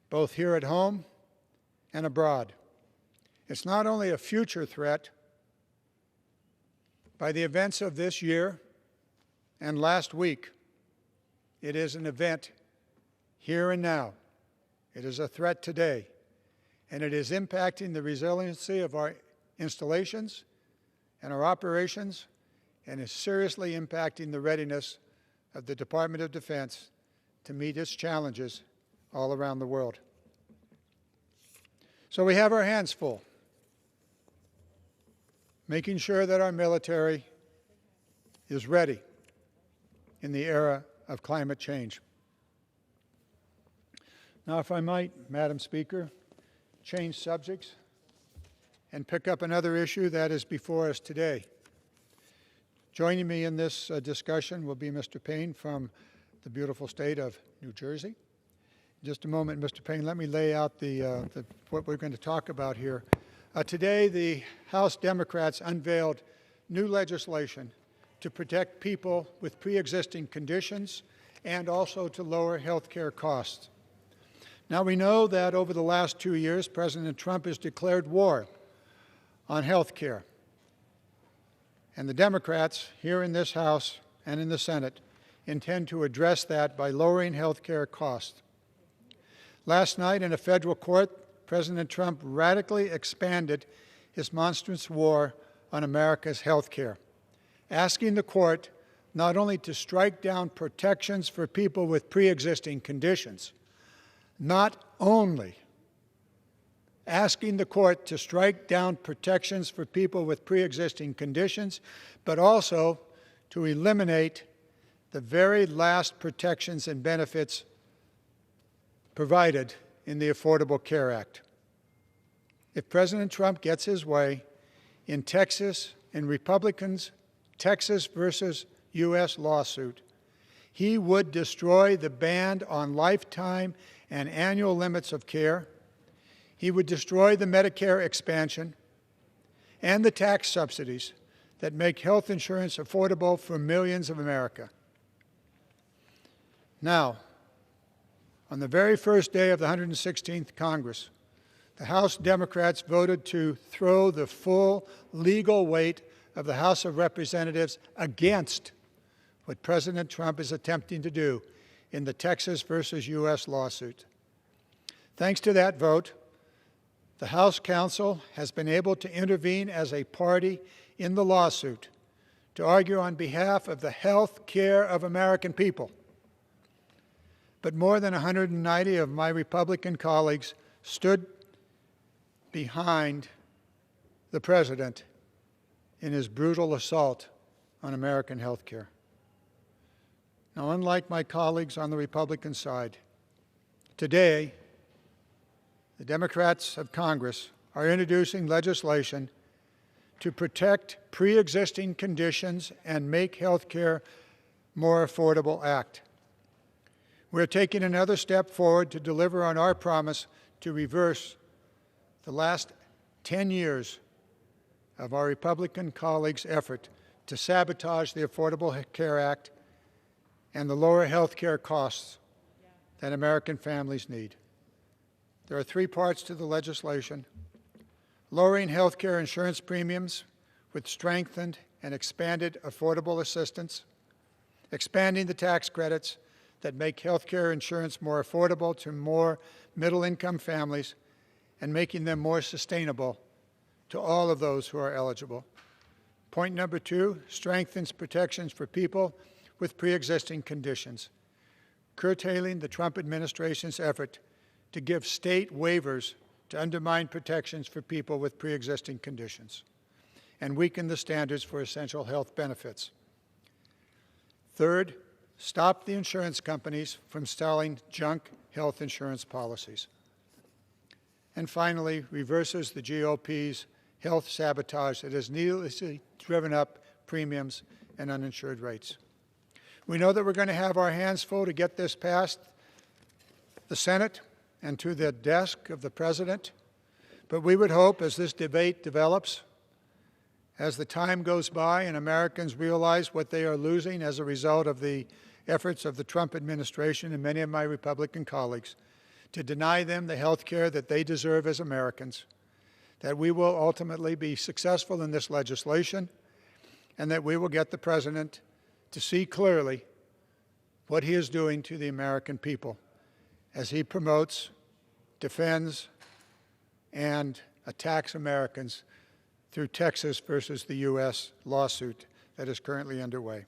both here at home and abroad. It's not only a future threat. By the events of this year and last week, it is an event here and now. It is a threat today, and it is impacting the resiliency of our installations and our operations, and is seriously impacting the readiness of the Department of Defense to meet its challenges all around the world. So we have our hands full, making sure that our military is ready in the era of climate change. Now, if I might, Madam Speaker, change subjects and pick up another issue that is before us today. Joining me in this discussion will be Mr. Payne from the beautiful state of New Jersey. In just a moment, Mr. Payne, let me lay out what we're going to talk about here. Today, the House Democrats unveiled new legislation to protect people with pre-existing conditions and also to lower health care costs. Now, we know that over the last 2 years, President Trump has declared war on health care. And the Democrats here in this House and in the Senate intend to address that by lowering health care costs. Last night in a federal court, President Trump radically expanded his monstrous war on America's health care, asking the court not only to strike down protections for people with pre-existing conditions, not only asking the court to strike down protections for people with pre-existing conditions, but also to eliminate the very last protections and benefits provided in the Affordable Care Act. If President Trump gets his way in Texas, in Republicans' Texas versus U.S. lawsuit, he would destroy the ban on lifetime and annual limits of care. He would destroy the Medicare expansion and the tax subsidies that make health insurance affordable for millions of America. Now, on the very first day of the 116th Congress, the House Democrats voted to throw the full legal weight of the House of Representatives against what President Trump is attempting to do in the Texas versus U.S. lawsuit. Thanks to that vote, the House Counsel has been able to intervene as a party in the lawsuit to argue on behalf of the health care of American people. But more than 190 of my Republican colleagues stood behind the President in his brutal assault on American health care. Now, unlike my colleagues on the Republican side, today, the Democrats of Congress are introducing legislation to protect pre-existing conditions and make health care more affordable act. We're taking another step forward to deliver on our promise to reverse the last 10 years of our Republican colleagues' effort to sabotage the Affordable Care Act and the lower health care costs that American families need. There are three parts to the legislation: lowering health care insurance premiums with strengthened and expanded affordable assistance, expanding the tax credits that make health care insurance more affordable to more middle-income families, and making them more sustainable to all of those who are eligible. Point number two, strengthens protections for people with pre-existing conditions, curtailing the Trump administration's effort to give state waivers to undermine protections for people with pre-existing conditions and weaken the standards for essential health benefits. Third, stop the insurance companies from selling junk health insurance policies. And finally, reverses the GOP's health sabotage that has needlessly driven up premiums and uninsured rates. We know that we're going to have our hands full to get this past the Senate and to the desk of the President, but we would hope as this debate develops, as the time goes by and Americans realize what they are losing as a result of the efforts of the Trump administration and many of my Republican colleagues to deny them the health care that they deserve as Americans, that we will ultimately be successful in this legislation and that we will get the President to see clearly what he is doing to the American people as he promotes, defends, and attacks Americans through Texas versus the U.S. lawsuit that is currently underway.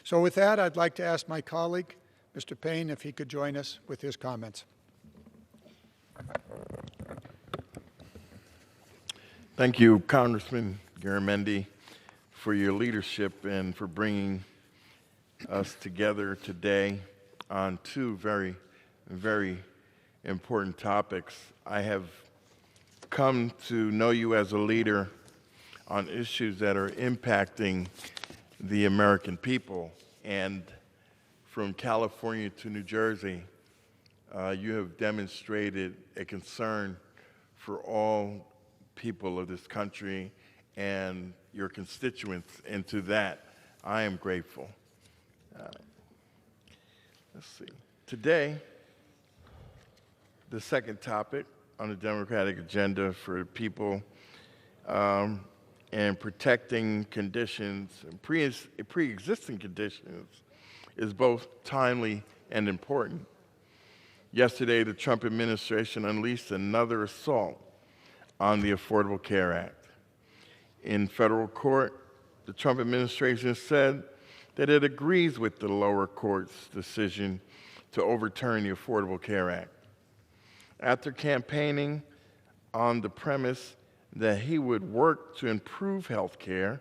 So with that, I'd like to ask my colleague, Mr. Payne, if he could join us with his comments. Thank you, Congressman Garamendi, for your leadership and for bringing us together today on two very, very important topics. I have come to know you as a leader on issues that are impacting the American people. And from California to New Jersey, you have demonstrated a concern for all people of this country and your constituents, and to that, I am grateful. Let's see. Today, the second topic on the Democratic agenda for people and protecting conditions, pre-existing conditions, is both timely and important. Yesterday, the Trump administration unleashed another assault on the Affordable Care Act. In federal court, the Trump administration said that it agrees with the lower court's decision to overturn the Affordable Care Act. After campaigning on the premise that he would work to improve health care,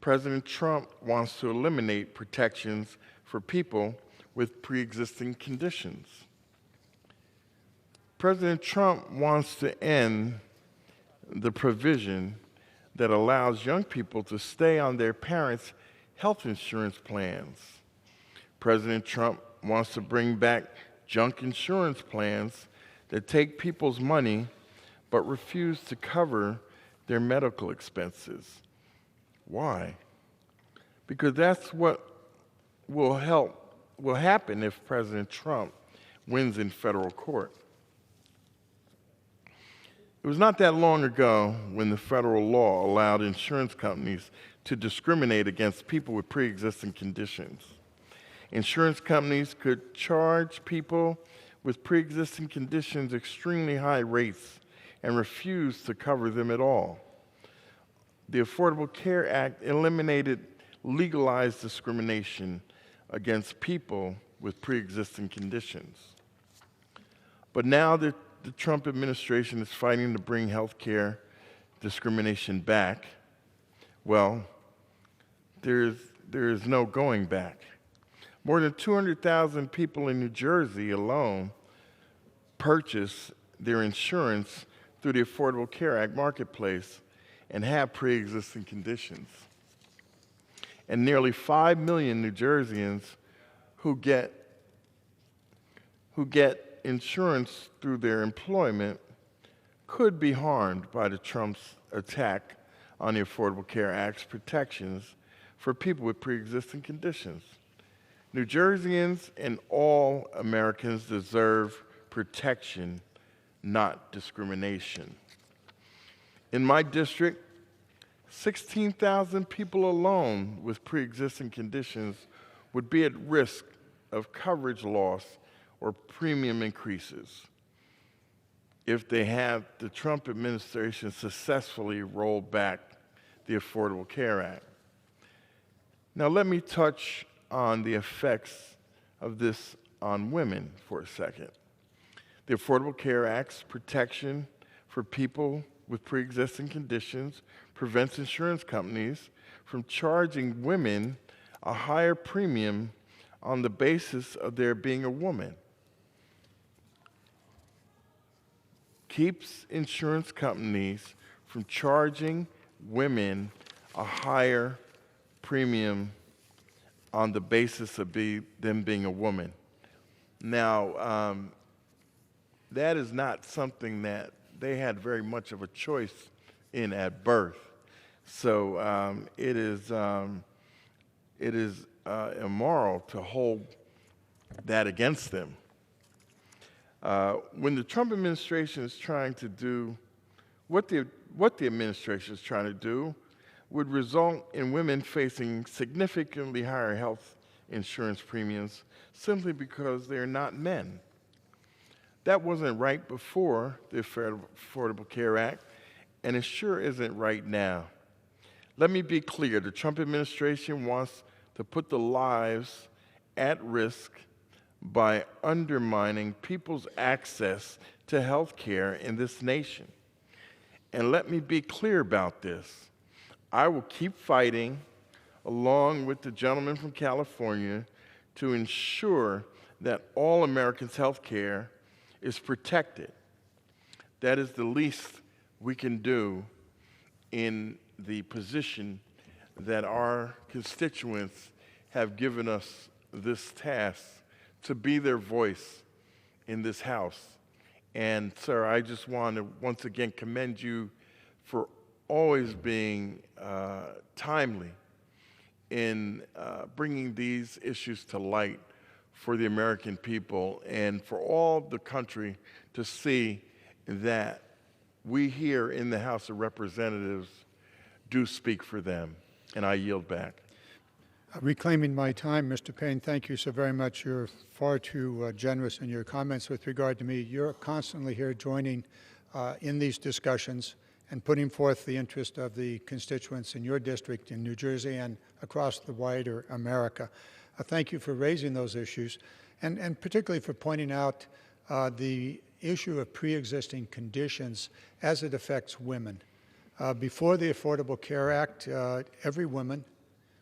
President Trump wants to eliminate protections for people with pre-existing conditions. President Trump wants to end the provision that allows young people to stay on their parents' health insurance plans. President Trump wants to bring back junk insurance plans that take people's money but refuse to cover their medical expenses. Why? Because that's what will happen if President Trump wins in federal court. It was not that long ago when the federal law allowed insurance companies to discriminate against people with pre-existing conditions. Insurance companies could charge people with pre-existing conditions extremely high rates and refuse to cover them at all. The Affordable Care Act eliminated legalized discrimination against people with pre-existing conditions. But now the Trump administration is fighting to bring health care discrimination back. Well, there is no going back. More than 200,000 people in New Jersey alone purchase their insurance through the Affordable Care Act marketplace and have pre-existing conditions. And nearly 5 million New Jerseyans who get insurance through their employment could be harmed by the Trump's attack on the Affordable Care Act's protections for people with pre-existing conditions. New Jerseyans and all Americans deserve protection, not discrimination. In my district, 16,000 people alone with pre-existing conditions would be at risk of coverage loss or premium increases if they have the Trump administration successfully roll back the Affordable Care Act. Now let me touch on the effects of this on women for a second. The Affordable Care Act's protection for people with pre-existing conditions prevents insurance companies from charging women a higher premium on the basis of their being a woman. Keeps insurance companies from charging women a higher premium on the basis of them being a woman. Now, that is not something that they had very much of a choice in at birth. So it is immoral to hold that against them. When the Trump administration is trying to do what the administration is trying to do would result in women facing significantly higher health insurance premiums simply because they're not men. That wasn't right before the Affordable Care Act, and it sure isn't right now. Let me be clear, the Trump administration wants to put the lives at risk by undermining people's access to health care in this nation. And let me be clear about this. I will keep fighting, along with the gentleman from California, to ensure that all Americans' health care is protected. That is the least we can do in the position that our constituents have given us this task to be their voice in this House. And, sir, I just want to once again commend you for always being timely in bringing these issues to light for the American people and for all the country to see that we here in the House of Representatives do speak for them. And I yield back. Reclaiming my time, Mr. Payne, thank you so very much. You're far too generous in your comments with regard to me. You're constantly here joining in these discussions and putting forth the interest of the constituents in your district in New Jersey and across the wider America. Thank you for raising those issues and particularly for pointing out the issue of pre-existing conditions as it affects women. Before the Affordable Care Act, every woman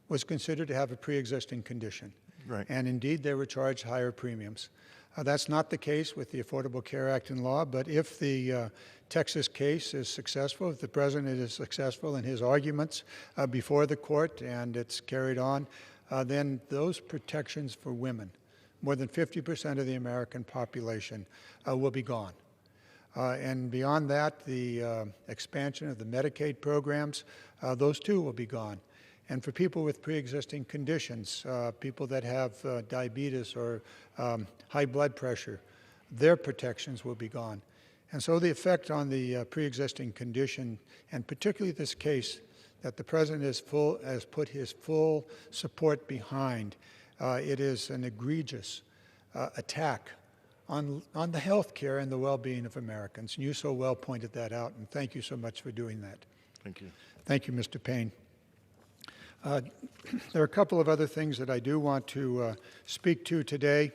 was considered to have a pre-existing condition. Right. And indeed, they were charged higher premiums. That's not the case with the Affordable Care Act in law, but if the Texas case is successful, if the president is successful in his arguments before the court and it's carried on, then those protections for women, more than 50% of the American population, will be gone. And beyond that, the expansion of the Medicaid programs, those too will be gone. And for people with pre-existing conditions, people that have diabetes or high blood pressure, their protections will be gone. And so the effect on the pre-existing condition, and particularly this case that the president has put his full support behind, it is an egregious attack on the health care and the well-being of Americans. And you so well pointed that out, and thank you so much for doing that. Thank you. Thank you, Mr. Payne. There are a couple of other things that I do want to speak to today.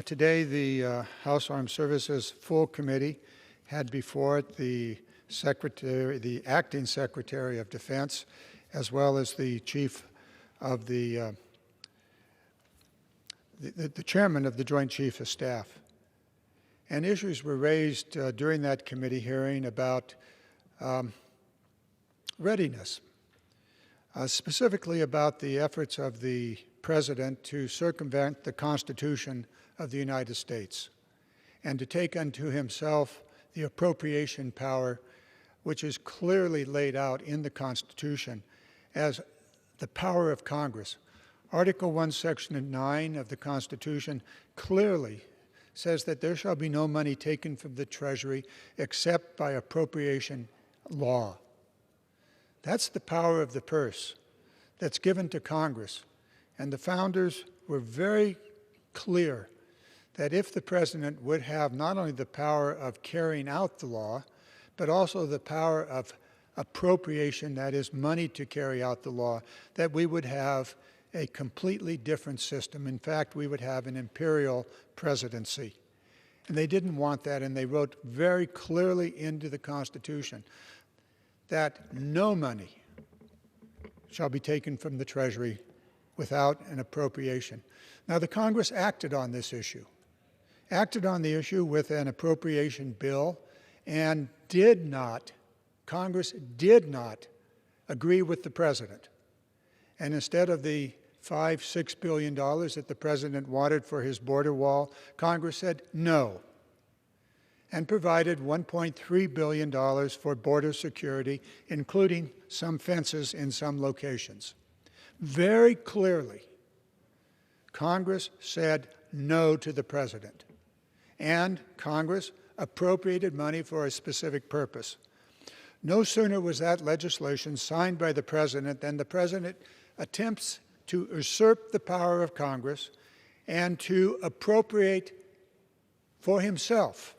Today, the House Armed Services Full Committee had before it the Acting Secretary of Defense, as well as the Chief of the Chairman of the Joint Chief of Staff. And issues were raised during that committee hearing about readiness, specifically about the efforts of the President to circumvent the Constitution of the United States and to take unto himself the appropriation power which is clearly laid out in the Constitution as the power of Congress. Article 1, Section 9 of the Constitution clearly says that there shall be no money taken from the Treasury except by appropriation law. That's the power of the purse that's given to Congress. And the founders were very clear that if the President would have not only the power of carrying out the law, but also the power of appropriation, that is money to carry out the law, that we would have a completely different system. In fact, we would have an imperial presidency. And they didn't want that, and they wrote very clearly into the Constitution that no money shall be taken from the Treasury without an appropriation. Now, the Congress acted on this issue, acted on the issue with an appropriation bill, and Congress did not agree with the President. And instead of the $5–6 billion that the President wanted for his border wall, Congress said no, and provided $1.3 billion for border security, including some fences in some locations. Very clearly, Congress said no to the President, and Congress appropriated money for a specific purpose. No sooner was that legislation signed by the President than the President attempts to usurp the power of Congress and to appropriate for himself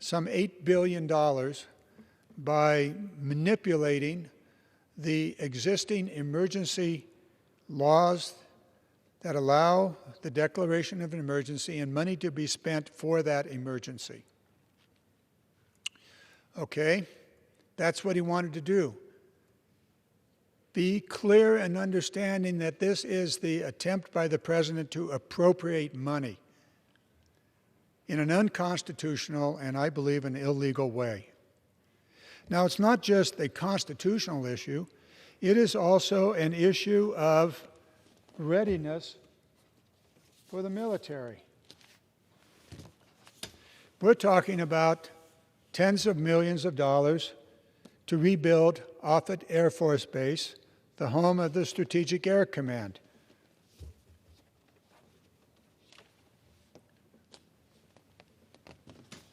some $8 billion by manipulating the existing emergency laws that allow the declaration of an emergency and money to be spent for that emergency. Okay, that's what he wanted to do. Be clear in understanding that this is the attempt by the President to appropriate money in an unconstitutional and, I believe, an illegal way. Now, it's not just a constitutional issue. It is also an issue of readiness for the military. We're talking about tens of millions of dollars to rebuild Offutt Air Force Base, the home of the Strategic Air Command.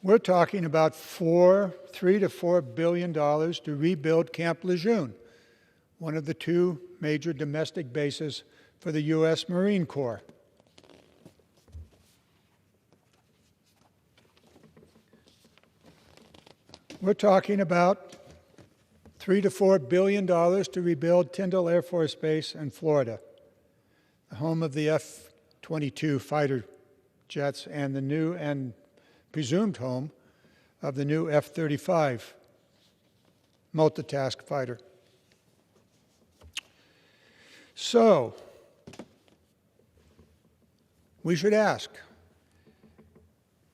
We're talking about $3 to $4 billion to rebuild Camp Lejeune, one of the two major domestic bases for the U.S. Marine Corps. We're talking about $3 to $4 billion to rebuild Tyndall Air Force Base in Florida, the home of the F-22 fighter jets and the new and presumed home of the new F-35 multitask fighter. So, we should ask,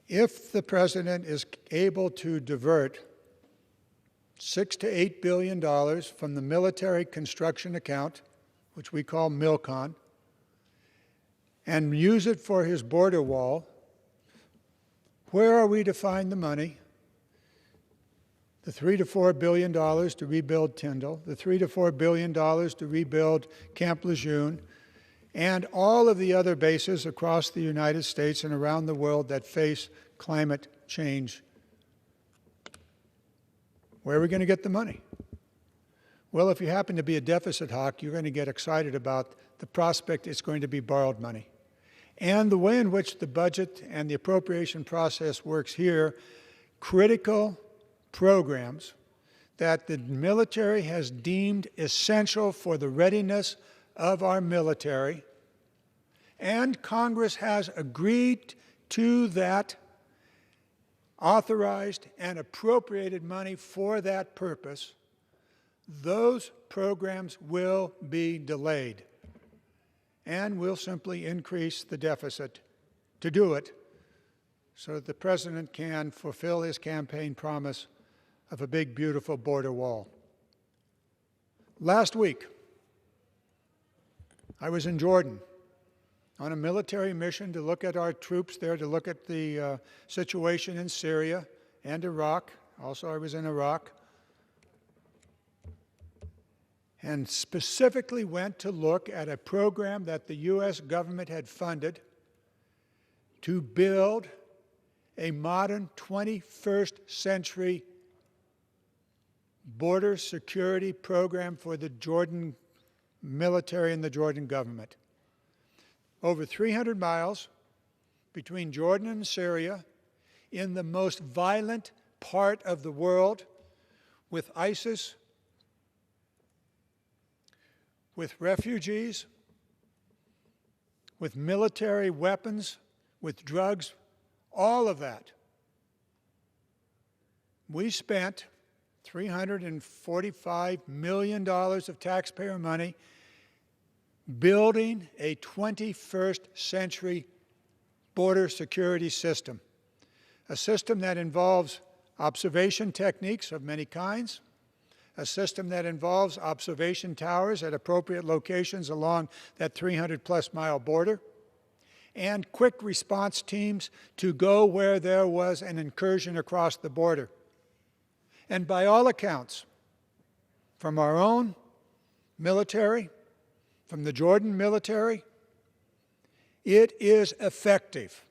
if the President is able to divert $6 to $8 billion from the military construction account, which we call MILCON, and use it for his border wall, where are we to find the money? The $3 to $4 billion to rebuild Tyndall, the $3 to $4 billion to rebuild Camp Lejeune, and all of the other bases across the United States and around the world that face climate change. Where are we going to get the money? Well, if you happen to be a deficit hawk, you're going to get excited about the prospect it's going to be borrowed money. And the way in which the budget and the appropriation process works here, critical programs that the military has deemed essential for the readiness of our military, and Congress has agreed to that, authorized and appropriated money for that purpose, those programs will be delayed and will simply increase the deficit to do it so that the President can fulfill his campaign promise of a big, beautiful border wall. Last week, I was in Jordan on a military mission to look at our troops there, to look at the situation in Syria and Iraq. Also, I was in Iraq. And specifically went to look at a program that the U.S. government had funded to build a modern 21st century border security program for the Jordan military and the Jordan government. Over 300 miles between Jordan and Syria, in the most violent part of the world, with ISIS, with refugees, with military weapons, with drugs, all of that. We spent $345 million of taxpayer money building a 21st century border security system, a system that involves observation techniques of many kinds, a system that involves observation towers at appropriate locations along that 300-plus mile border, and quick response teams to go where there was an incursion across the border. And by all accounts, from our own military, from the Jordan military, it is effective.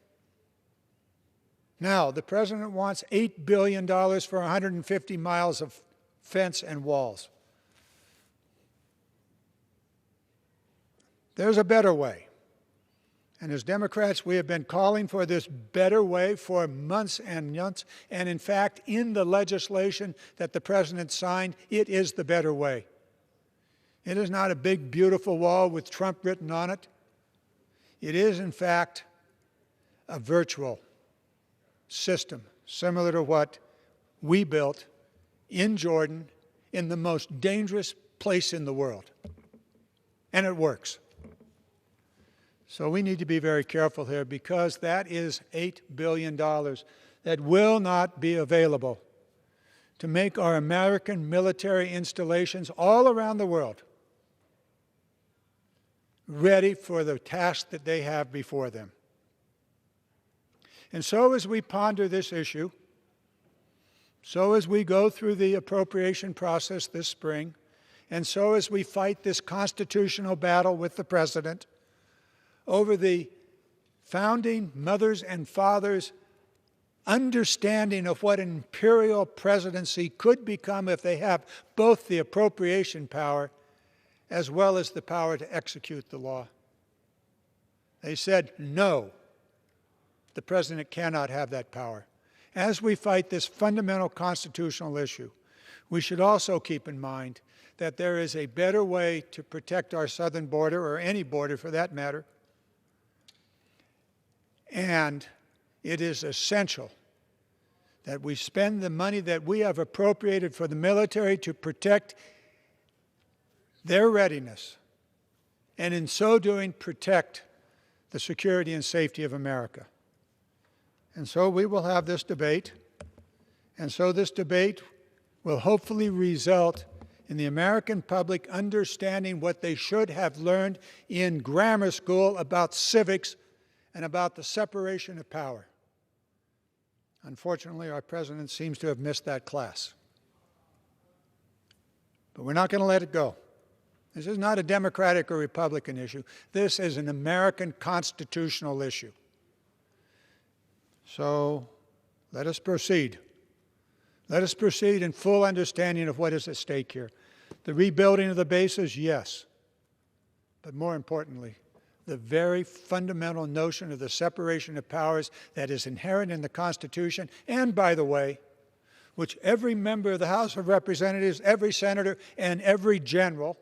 Now, the President wants $8 billion for 150 miles of fence and walls. There's a better way. And as Democrats, we have been calling for this better way for months and months. And in fact, in the legislation that the President signed, it is the better way. It is not a big, beautiful wall with Trump written on it. It is, in fact, a virtual system, similar to what we built in Jordan, in the most dangerous place in the world. And it works. So we need to be very careful here, because that is $8 billion that will not be available to make our American military installations all around the world ready for the task that they have before them. And so as we ponder this issue, so as we go through the appropriation process this spring, and so as we fight this constitutional battle with the President over the founding mothers and fathers' understanding of what an imperial presidency could become if they have both the appropriation power as well as the power to execute the law. They said, no, the President cannot have that power. As we fight this fundamental constitutional issue, we should also keep in mind that there is a better way to protect our southern border, or any border for that matter, and it is essential that we spend the money that we have appropriated for the military to protect their readiness, and in so doing, protect the security and safety of America. And so we will have this debate, and so this debate will hopefully result in the American public understanding what they should have learned in grammar school about civics and about the separation of power. Unfortunately, our President seems to have missed that class. But we're not going to let it go. This is not a Democratic or Republican issue. This is an American constitutional issue. So let us proceed. Let us proceed in full understanding of what is at stake here. The rebuilding of the bases, yes. But more importantly, the very fundamental notion of the separation of powers that is inherent in the Constitution, and, by the way, which every member of the House of Representatives, every senator, and every general,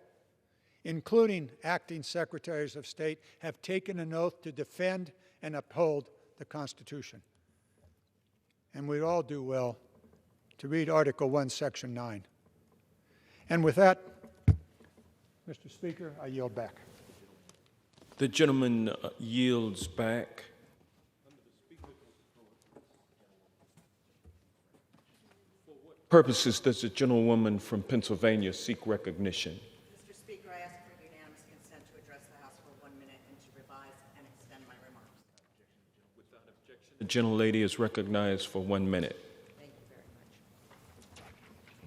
including acting secretaries of state, have taken an oath to defend and uphold the Constitution. And we'd all do well to read Article 1, Section 9. And with that, Mr. Speaker, I yield back. The gentleman yields back. purposes does the gentlewoman from Pennsylvania seek recognition? Mr. Speaker, I ask for unanimous consent to address the House for 1 minute and to revise and extend my remarks. Without objection, the gentlelady is recognized for 1 minute. Thank you very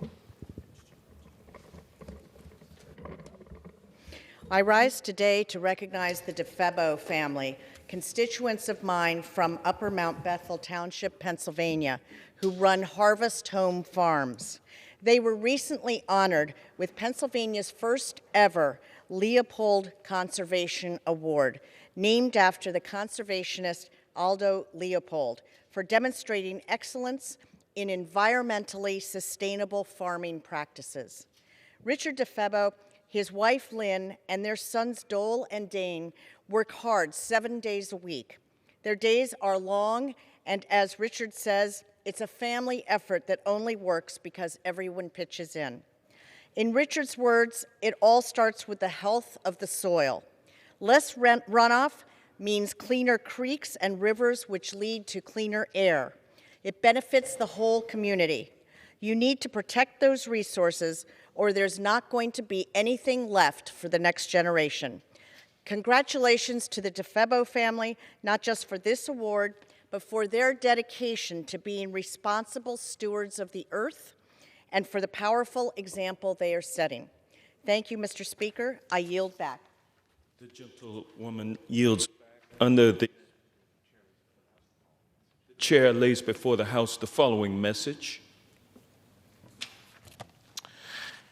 much. I rise today to recognize the DeFebo family, constituents of mine from Upper Mount Bethel Township, Pennsylvania, who run Harvest Home Farms. They were recently honored with Pennsylvania's first ever Leopold Conservation Award, named after the conservationist Aldo Leopold, for demonstrating excellence in environmentally sustainable farming practices. Richard DeFebo, his wife Lynn, and their sons Dole and Dane work hard 7 days a week. Their days are long, and as Richard says, it's a family effort that only works because everyone pitches in. In Richard's words, it all starts with the health of the soil. Less runoff means cleaner creeks and rivers, which lead to cleaner air. It benefits the whole community. You need to protect those resources, or there's not going to be anything left for the next generation. Congratulations to the DeFebo family, not just for this award, but for their dedication to being responsible stewards of the earth and for the powerful example they are setting. Thank you, Mr. Speaker. I yield back. The gentlewoman yields back. Under the chair lays before the House the following message.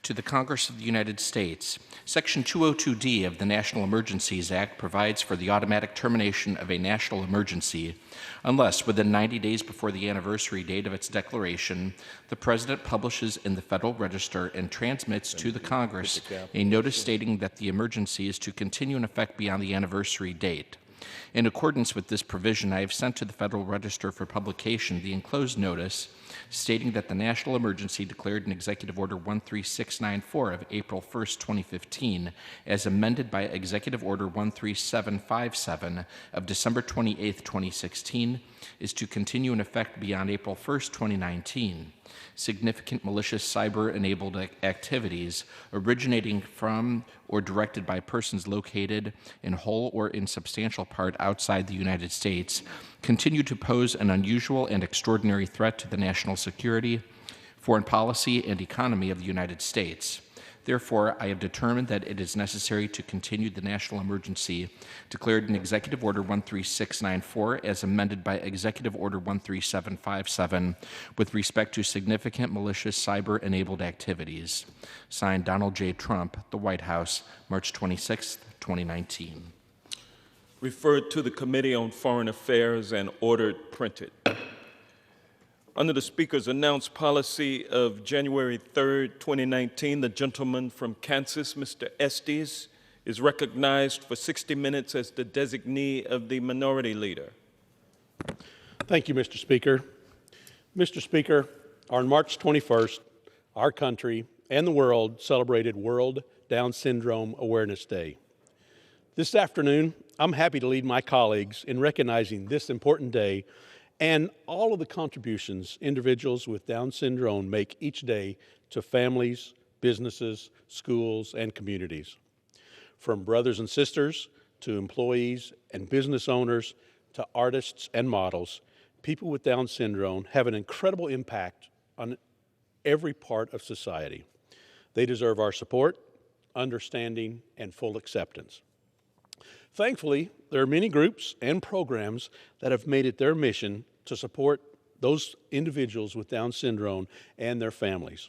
To the Congress of the United States, Section 202D of the National Emergencies Act provides for the automatic termination of a national emergency unless, within 90 days before the anniversary date of its declaration, the President publishes in the Federal Register and transmits to the Congress a notice stating that the emergency is to continue in effect beyond the anniversary date. In accordance with this provision, I have sent to the Federal Register for publication the enclosed notice stating that the national emergency declared in Executive Order 13694 of April 1st, 2015, as amended by Executive Order 13757 of December 28th, 2016, is to continue in effect beyond April 1st, 2019. Significant malicious cyber-enabled activities originating from or directed by persons located in whole or in substantial part outside the United States continue to pose an unusual and extraordinary threat to the national security, foreign policy, and economy of the United States. Therefore, I have determined that it is necessary to continue the national emergency declared in Executive Order 13694 as amended by Executive Order 13757 with respect to significant malicious cyber-enabled activities. Signed, Donald J. Trump, the White House, March 26, 2019. Referred to the Committee on Foreign Affairs and ordered printed. Under the Speaker's announced policy of January 3rd, 2019, the gentleman from Kansas, Mr. Estes, is recognized for 60 minutes as the designee of the Minority Leader. Thank you, Mr. Speaker. Mr. Speaker, on March 21st, our country and the world celebrated World Down Syndrome Awareness Day. This afternoon, I'm happy to lead my colleagues in recognizing this important day and all of the contributions individuals with Down syndrome make each day to families, businesses, schools, and communities. From brothers and sisters to employees and business owners to artists and models, people with Down syndrome have an incredible impact on every part of society. They deserve our support, understanding, and full acceptance. Thankfully, there are many groups and programs that have made it their mission to support those individuals with Down syndrome and their families.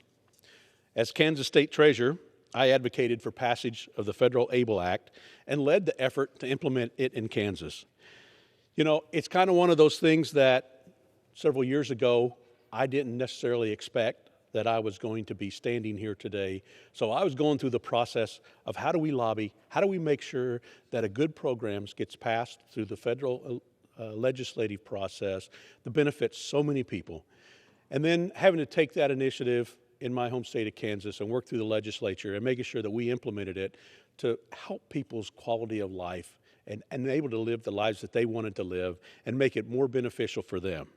As Kansas State Treasurer, I advocated for passage of the Federal ABLE Act and led the effort to implement it in Kansas. You know, it's kind of one of those things that several years ago I didn't necessarily expect that I was going to be standing here today. So I was going through the process of how do we lobby, how do we make sure that a good program gets passed through the federal legislative process that benefits so many people. And then having to take that initiative in my home state of Kansas and work through the legislature and making sure that we implemented it to help people's quality of life and able to live the lives that they wanted to live and make it more beneficial for them.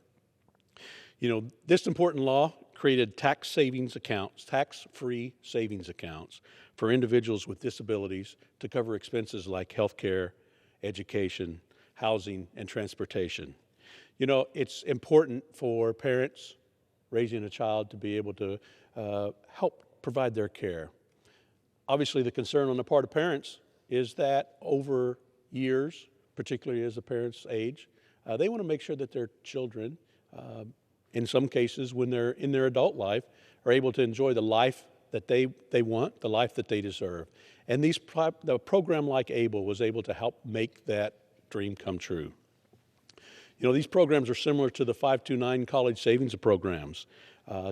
You know, this important law created tax savings accounts, tax-free savings accounts for individuals with disabilities to cover expenses like health care, education, housing, and transportation. You know, it's important for parents raising a child to be able to help provide their care. Obviously, the concern on the part of parents is that over years, particularly as the parents age, they want to make sure that their children, in some cases when they're in their adult life, are able to enjoy the life that they want, the life that they deserve. And the program like ABLE was able to help make that dream come true. You know, these programs are similar to the 529 college savings programs,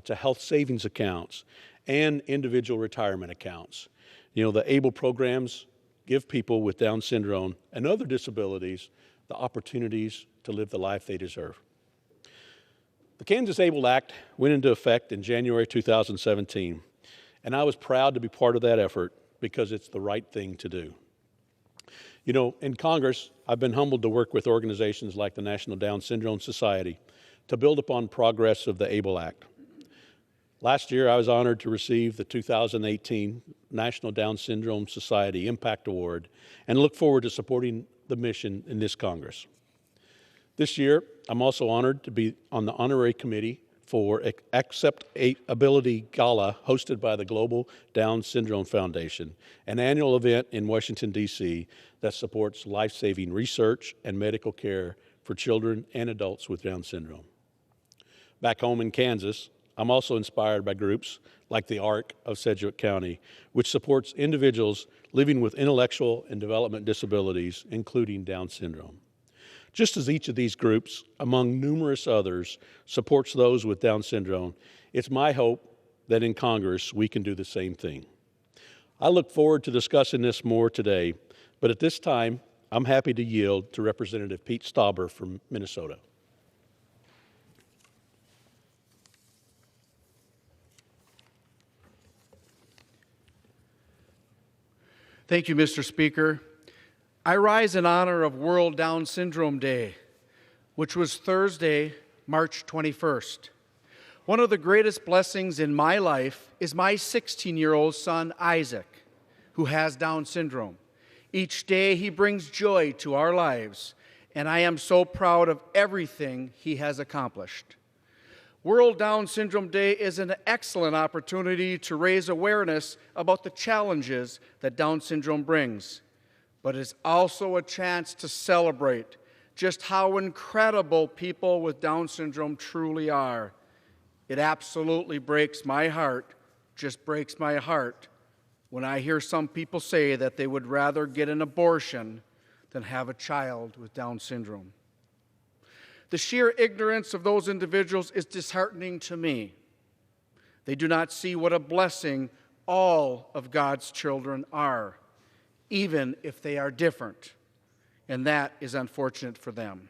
to health savings accounts, and individual retirement accounts. You know, the ABLE programs give people with Down syndrome and other disabilities the opportunities to live the life they deserve. The Kansas ABLE Act went into effect in January 2017, and I was proud to be part of that effort because it's the right thing to do. You know, in Congress, I've been humbled to work with organizations like the National Down Syndrome Society to build upon progress of the ABLE Act. Last year, I was honored to receive the 2018 National Down Syndrome Society Impact Award and look forward to supporting the mission in this Congress. This year, I'm also honored to be on the honorary committee for Accept Ability Gala hosted by the Global Down Syndrome Foundation, an annual event in Washington, D.C. that supports life-saving research and medical care for children and adults with Down syndrome. Back home in Kansas, I'm also inspired by groups like the ARC of Sedgwick County, which supports individuals living with intellectual and development disabilities, including Down syndrome. Just as each of these groups, among numerous others, supports those with Down syndrome, it's my hope that in Congress we can do the same thing. I look forward to discussing this more today, but at this time, I'm happy to yield to Representative Pete Stauber from Minnesota. Thank you, Mr. Speaker. I rise in honor of World Down Syndrome Day, which was Thursday, March 21st. One of the greatest blessings in my life is my 16-year-old son, Isaac, who has Down syndrome. Each day he brings joy to our lives, and I am so proud of everything he has accomplished. World Down Syndrome Day is an excellent opportunity to raise awareness about the challenges that Down syndrome brings, but it's also a chance to celebrate just how incredible people with Down syndrome truly are. It absolutely breaks my heart, just breaks my heart, when I hear some people say that they would rather get an abortion than have a child with Down syndrome. The sheer ignorance of those individuals is disheartening to me. They do not see what a blessing all of God's children are, even if they are different, and that is unfortunate for them.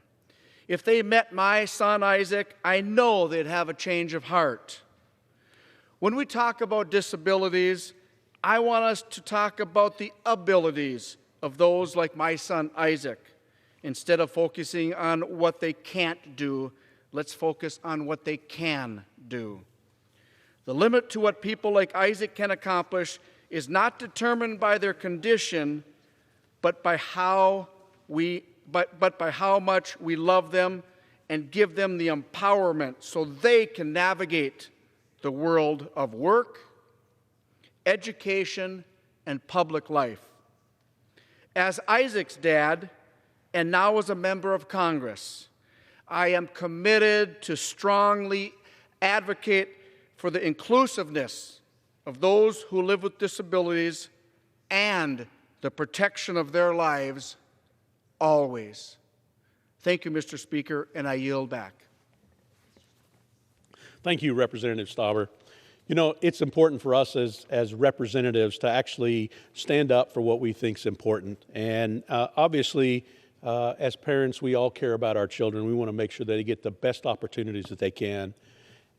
If they met my son Isaac, I know they'd have a change of heart. When we talk about disabilities, I want us to talk about the abilities of those like my son Isaac. Instead of focusing on what they can't do, let's focus on what they can do. The limit to what people like Isaac can accomplish is not determined by their condition, but by how much we love them and give them the empowerment so they can navigate the world of work, education, and public life. As Isaac's dad, and now as a member of Congress, I am committed to strongly advocate for the inclusiveness of those who live with disabilities and the protection of their lives always. Thank you, Mr. Speaker, and I yield back. Thank you, Representative Stauber. You know, it's important for us as representatives to actually stand up for what we think is important. And obviously, as parents, we all care about our children. We want to make sure that they get the best opportunities that they can.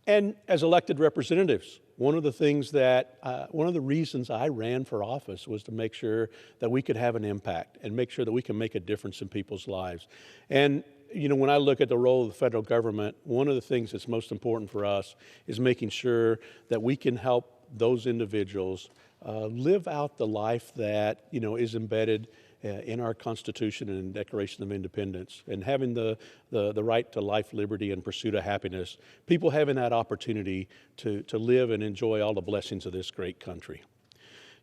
And as elected representatives, one of the reasons I ran for office was to make sure that we could have an impact and make sure that we can make a difference in people's lives. And you know, when I look at the role of the federal government, one of the things that's most important for us is making sure that we can help those individuals live out the life that, you know, is embedded in our Constitution and Declaration of Independence, and having the right to life, liberty, and pursuit of happiness. People having that opportunity to live and enjoy all the blessings of this great country.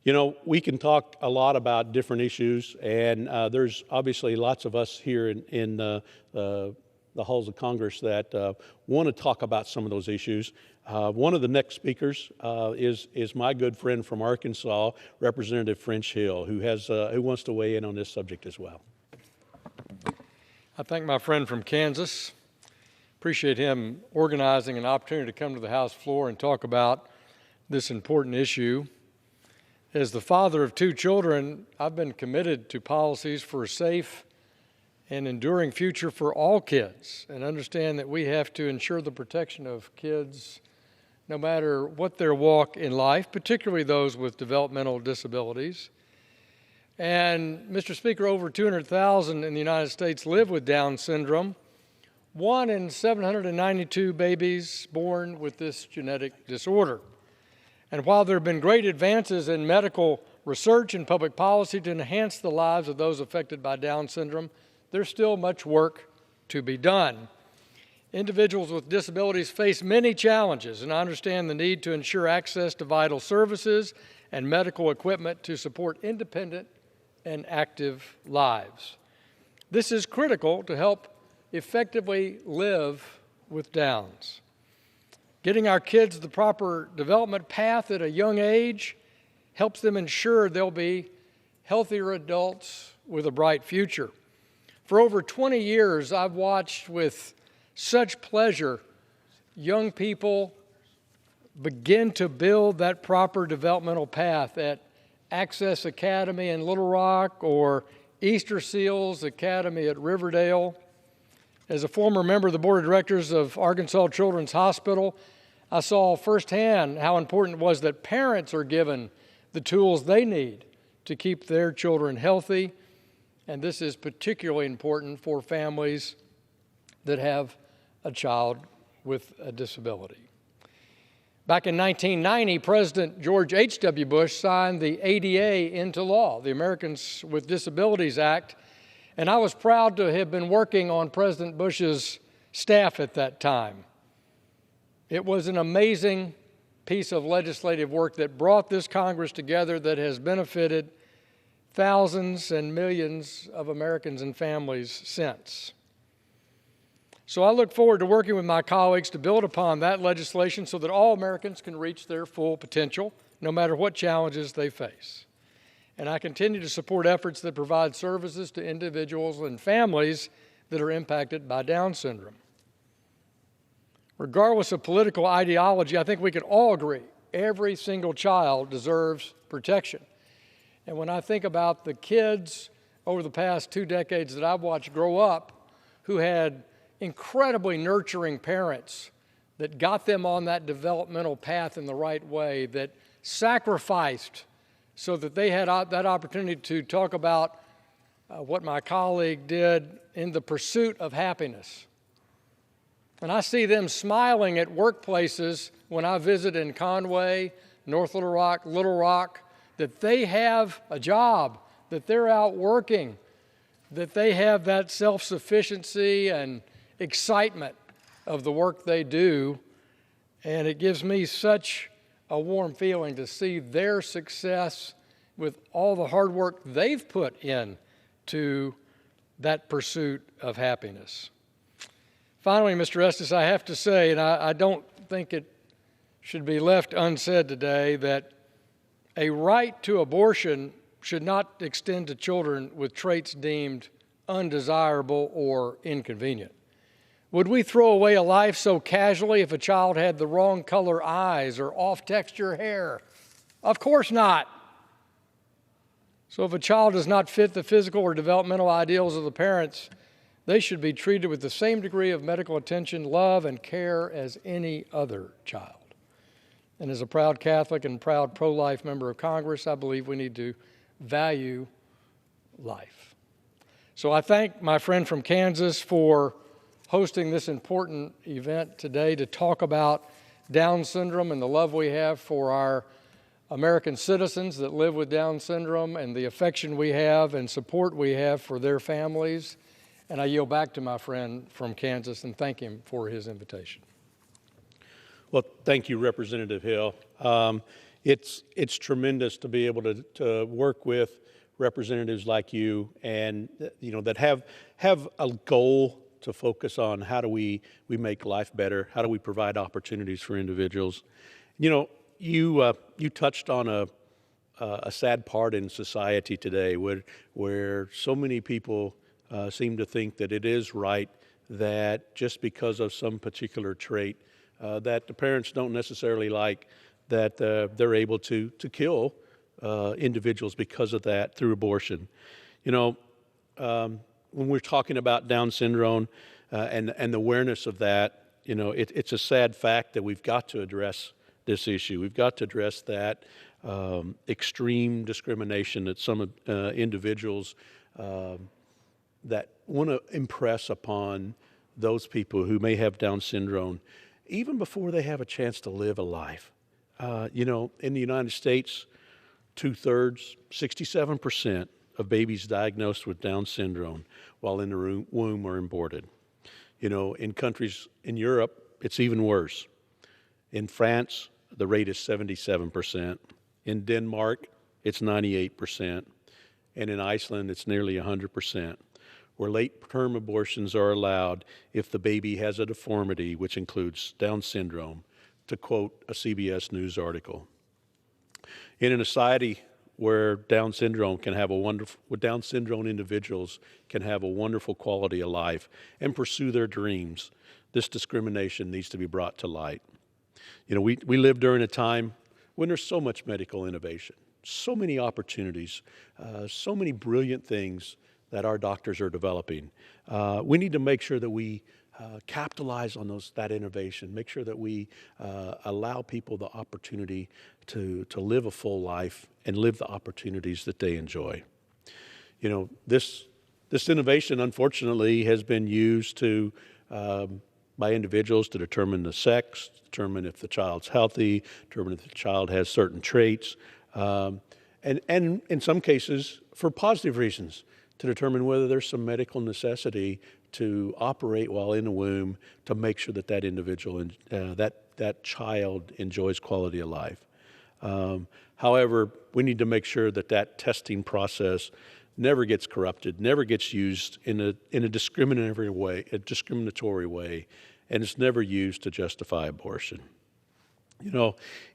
You know, we can talk a lot about different issues, and there's obviously lots of us here in the halls of Congress that want to talk about some of those issues. One of the next speakers is my good friend from Arkansas, Representative French Hill, who wants to weigh in on this subject as well. I thank my friend from Kansas. Appreciate him organizing an opportunity to come to the House floor and talk about this important issue. As the father of 2 children, I've been committed to policies for a safe and enduring future for all kids, and understand that we have to ensure the protection of kids no matter what their walk in life, particularly those with developmental disabilities. And Mr. Speaker, over 200,000 in the United States live with Down syndrome. 1 in 792 babies born with this genetic disorder. And while there have been great advances in medical research and public policy to enhance the lives of those affected by Down syndrome, there's still much work to be done. Individuals with disabilities face many challenges, and I understand the need to ensure access to vital services and medical equipment to support independent and active lives. This is critical to help effectively live with Downs. Getting our kids the proper development path at a young age helps them ensure they'll be healthier adults with a bright future. For over 20 years, I've watched with such pleasure young people begin to build that proper developmental path at Access Academy in Little Rock or Easter Seals Academy at Riverdale. As a former member of the board of directors of Arkansas Children's Hospital, I saw firsthand how important it was that parents are given the tools they need to keep their children healthy, and this is particularly important for families that have a child with a disability. Back in 1990, President George H.W. Bush signed the ADA into law, the Americans with Disabilities Act, and I was proud to have been working on President Bush's staff at that time. It was an amazing piece of legislative work that brought this Congress together that has benefited thousands and millions of Americans and families since. So I look forward to working with my colleagues to build upon that legislation so that all Americans can reach their full potential, no matter what challenges they face. And I continue to support efforts that provide services to individuals and families that are impacted by Down syndrome. Regardless of political ideology, I think we can all agree every single child deserves protection. And when I think about the kids over the past 2 decades that I've watched grow up who had incredibly nurturing parents that got them on that developmental path in the right way, that sacrificed so that they had that opportunity to talk about what my colleague did in the pursuit of happiness. And I see them smiling at workplaces when I visit in Conway, North Little Rock, that they have a job, that they're out working, that they have that self-sufficiency and excitement of the work they do. And it gives me such a warm feeling to see their success with all the hard work they've put in to that pursuit of happiness. Finally, Mr. Estes, I have to say, and I don't think it should be left unsaid today, that a right to abortion should not extend to children with traits deemed undesirable or inconvenient. Would we throw away a life so casually if a child had the wrong color eyes or off-texture hair? Of course not. So if a child does not fit the physical or developmental ideals of the parents, they should be treated with the same degree of medical attention, love, and care as any other child. And as a proud Catholic and proud pro-life member of Congress, I believe we need to value life. So I thank my friend from Kansas for hosting this important event today to talk about Down syndrome and the love we have for our American citizens that live with Down syndrome and the affection we have and support we have for their families. And I yield back to my friend from Kansas and thank him for his invitation. Well, thank you, Representative Hill. It's tremendous to be able to work with representatives like you and that have a goal to focus on how do we make life better, how do we provide opportunities for individuals. You touched on a sad part in society today where so many people seem to think that it is right that just because of some particular trait that the parents don't necessarily like, that they're able to kill individuals because of that through abortion. When we're talking about Down syndrome and the awareness of that, it's a sad fact that we've got to address this issue. We've got to address that extreme discrimination that some individuals that want to impress upon those people who may have Down syndrome, even before they have a chance to live a life. In the United States, 2/3, 67% of babies diagnosed with Down syndrome while in the womb are aborted. In countries in Europe, it's even worse. In France, the rate is 77%. In Denmark, it's 98%. And in Iceland, it's nearly 100%, where late-term abortions are allowed if the baby has a deformity, which includes Down syndrome, to quote a CBS News article. In a society where Down syndrome individuals can have a wonderful quality of life and pursue their dreams, this discrimination needs to be brought to light. We live during a time when there's so much medical innovation, so many opportunities, so many brilliant things that our doctors are developing. We need to make sure that we capitalize on that innovation, make sure that we allow people the opportunity to live a full life and live the opportunities that they enjoy. This innovation, unfortunately, has been used by individuals to determine the sex, determine if the child's healthy, determine if the child has certain traits, and in some cases, for positive reasons, to determine whether there's some medical necessity to operate while in the womb to make sure that individual, that child enjoys quality of life. However, we need to make sure that testing process never gets corrupted, never gets used in a discriminatory way, and it's never used to justify abortion.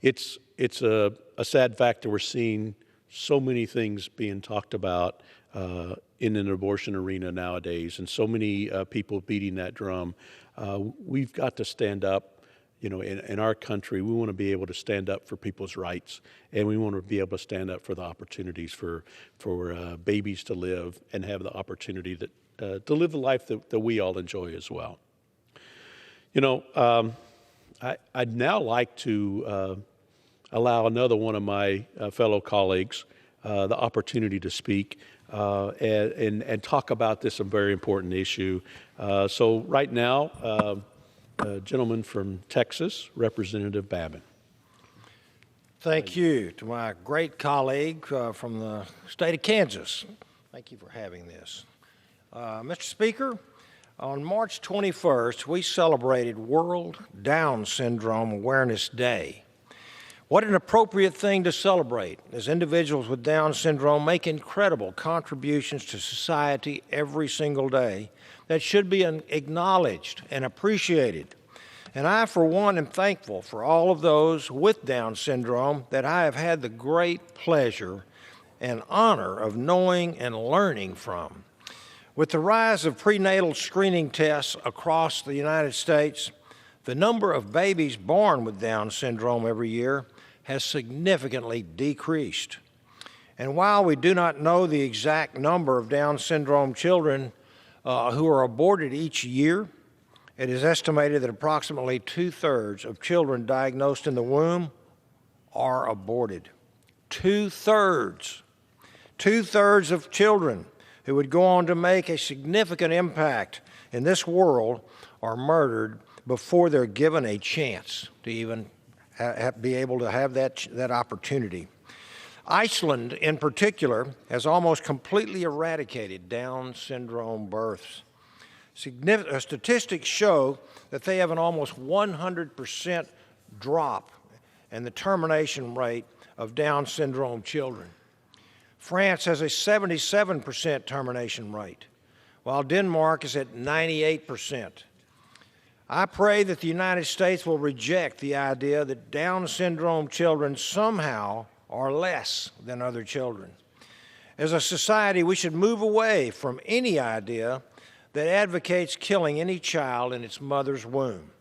It's a sad fact that we're seeing so many things being talked about in an abortion arena nowadays, and so many people beating that drum. We've got to stand up. In our country, we want to be able to stand up for people's rights, and we want to be able to stand up for the opportunities for babies to live and have the opportunity to live the life that we all enjoy as well. I'd now like to allow another one of my fellow colleagues the opportunity to speak and talk about this very important issue. So right now, a gentleman from Texas, Representative Babin. Thank you to my great colleague from the state of Kansas. Thank you for having this. Mr. Speaker, on March 21st, we celebrated World Down Syndrome Awareness Day. What an appropriate thing to celebrate, as individuals with Down syndrome make incredible contributions to society every single day that should be acknowledged and appreciated. And I, for one, am thankful for all of those with Down syndrome that I have had the great pleasure and honor of knowing and learning from. With the rise of prenatal screening tests across the United States, the number of babies born with Down syndrome every year has significantly decreased. And while we do not know the exact number of Down syndrome children who are aborted each year, it is estimated that approximately 2/3 of children diagnosed in the womb are aborted. 2/3. 2/3 of children who would go on to make a significant impact in this world are murdered before they're given a chance to even be able to have that opportunity. Iceland, in particular, has almost completely eradicated Down syndrome births. Statistics show that they have an almost 100% drop in the termination rate of Down syndrome children. France has a 77% termination rate, while Denmark is at 98%. I pray that the United States will reject the idea that Down syndrome children somehow are less than other children. As a society, we should move away from any idea that advocates killing any child in its mother's womb.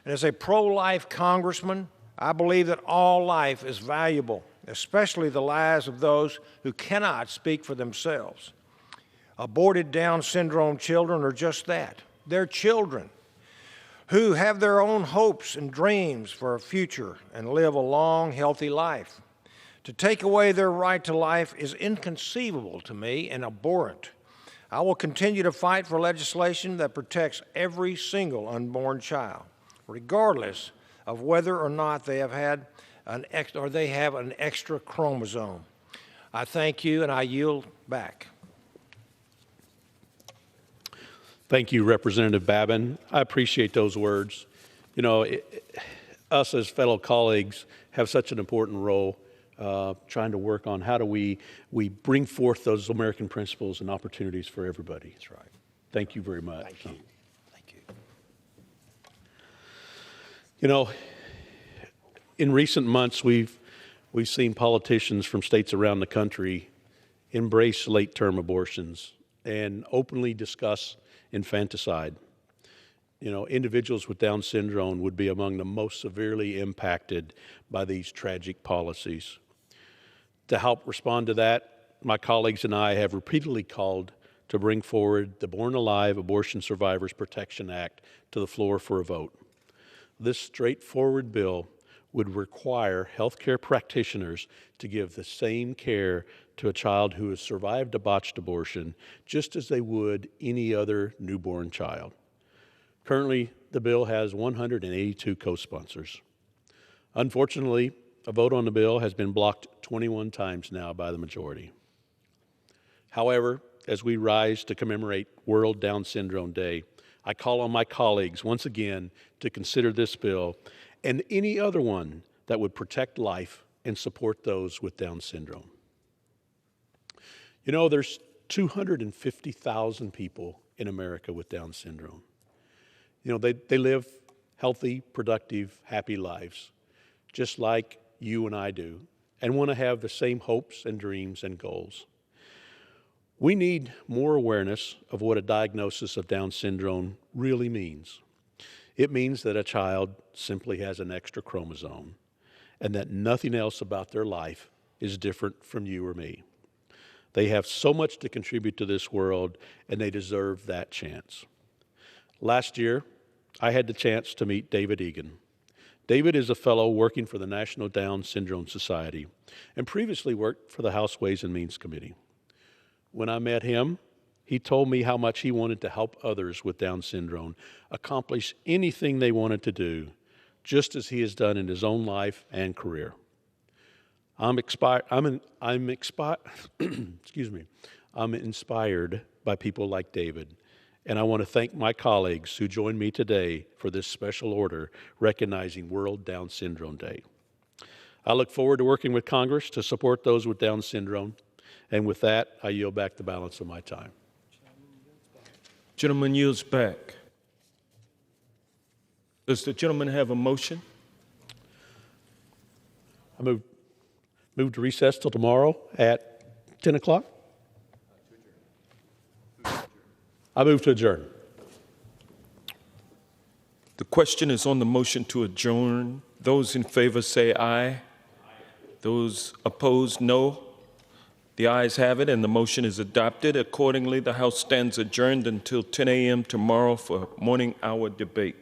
And as a pro-life congressman, I believe that all life is valuable, especially the lives of those who cannot speak for themselves. Aborted Down syndrome children are just that. They're children who have their own hopes and dreams for a future and live a long, healthy life. To take away their right to life is inconceivable to me and abhorrent. I will continue to fight for legislation that protects every single unborn child, regardless of whether or not they have an extra chromosome. I thank you, and I yield back. Thank you, Representative Babin. I appreciate those words. You know, us as fellow colleagues have such an important role trying to work on how do we bring forth those American principles and opportunities for everybody. That's right. Thank you very much. Thank you. Thank you. You know, in recent months, we've seen politicians from states around the country embrace late-term abortions and openly discuss infanticide. You know, individuals with Down syndrome would be among the most severely impacted by these tragic policies. To help respond to that, my colleagues and I have repeatedly called to bring forward the Born Alive Abortion Survivors Protection Act to the floor for a vote. This straightforward bill would require healthcare practitioners to give the same care to a child who has survived a botched abortion just as they would any other newborn child. Currently, the bill has 182 co-sponsors. Unfortunately, a vote on the bill has been blocked 21 times now by the majority. However, as we rise to commemorate World Down Syndrome Day, I call on my colleagues once again to consider this bill and any other one that would protect life and support those with Down syndrome. You know, there's 250,000 people in America with Down syndrome. You know, they live healthy, productive, happy lives, just like you and I do, and want to have the same hopes and dreams and goals. We need more awareness of what a diagnosis of Down syndrome really means. It means that a child simply has an extra chromosome and that nothing else about their life is different from you or me. They have so much to contribute to this world, and they deserve that chance. Last year, I had the chance to meet David Egan. David is a fellow working for the National Down Syndrome Society and previously worked for the House Ways and Means Committee. When I met him, he told me how much he wanted to help others with Down syndrome accomplish anything they wanted to do, just as he has done in his own life and career. I'm inspired by people like David, and I want to thank my colleagues who joined me today for this special order recognizing World Down Syndrome Day. I look forward to working with Congress to support those with Down syndrome, and with that, I yield back the balance of my time. Gentleman yields back. Does the gentleman have a motion? I move to recess till tomorrow at 10 o'clock. I move to adjourn. The question is on the motion to adjourn. Those in favor say aye. Those opposed, no. The ayes have it, and the motion is adopted. Accordingly, the House stands adjourned until 10 a.m. tomorrow for morning hour debate.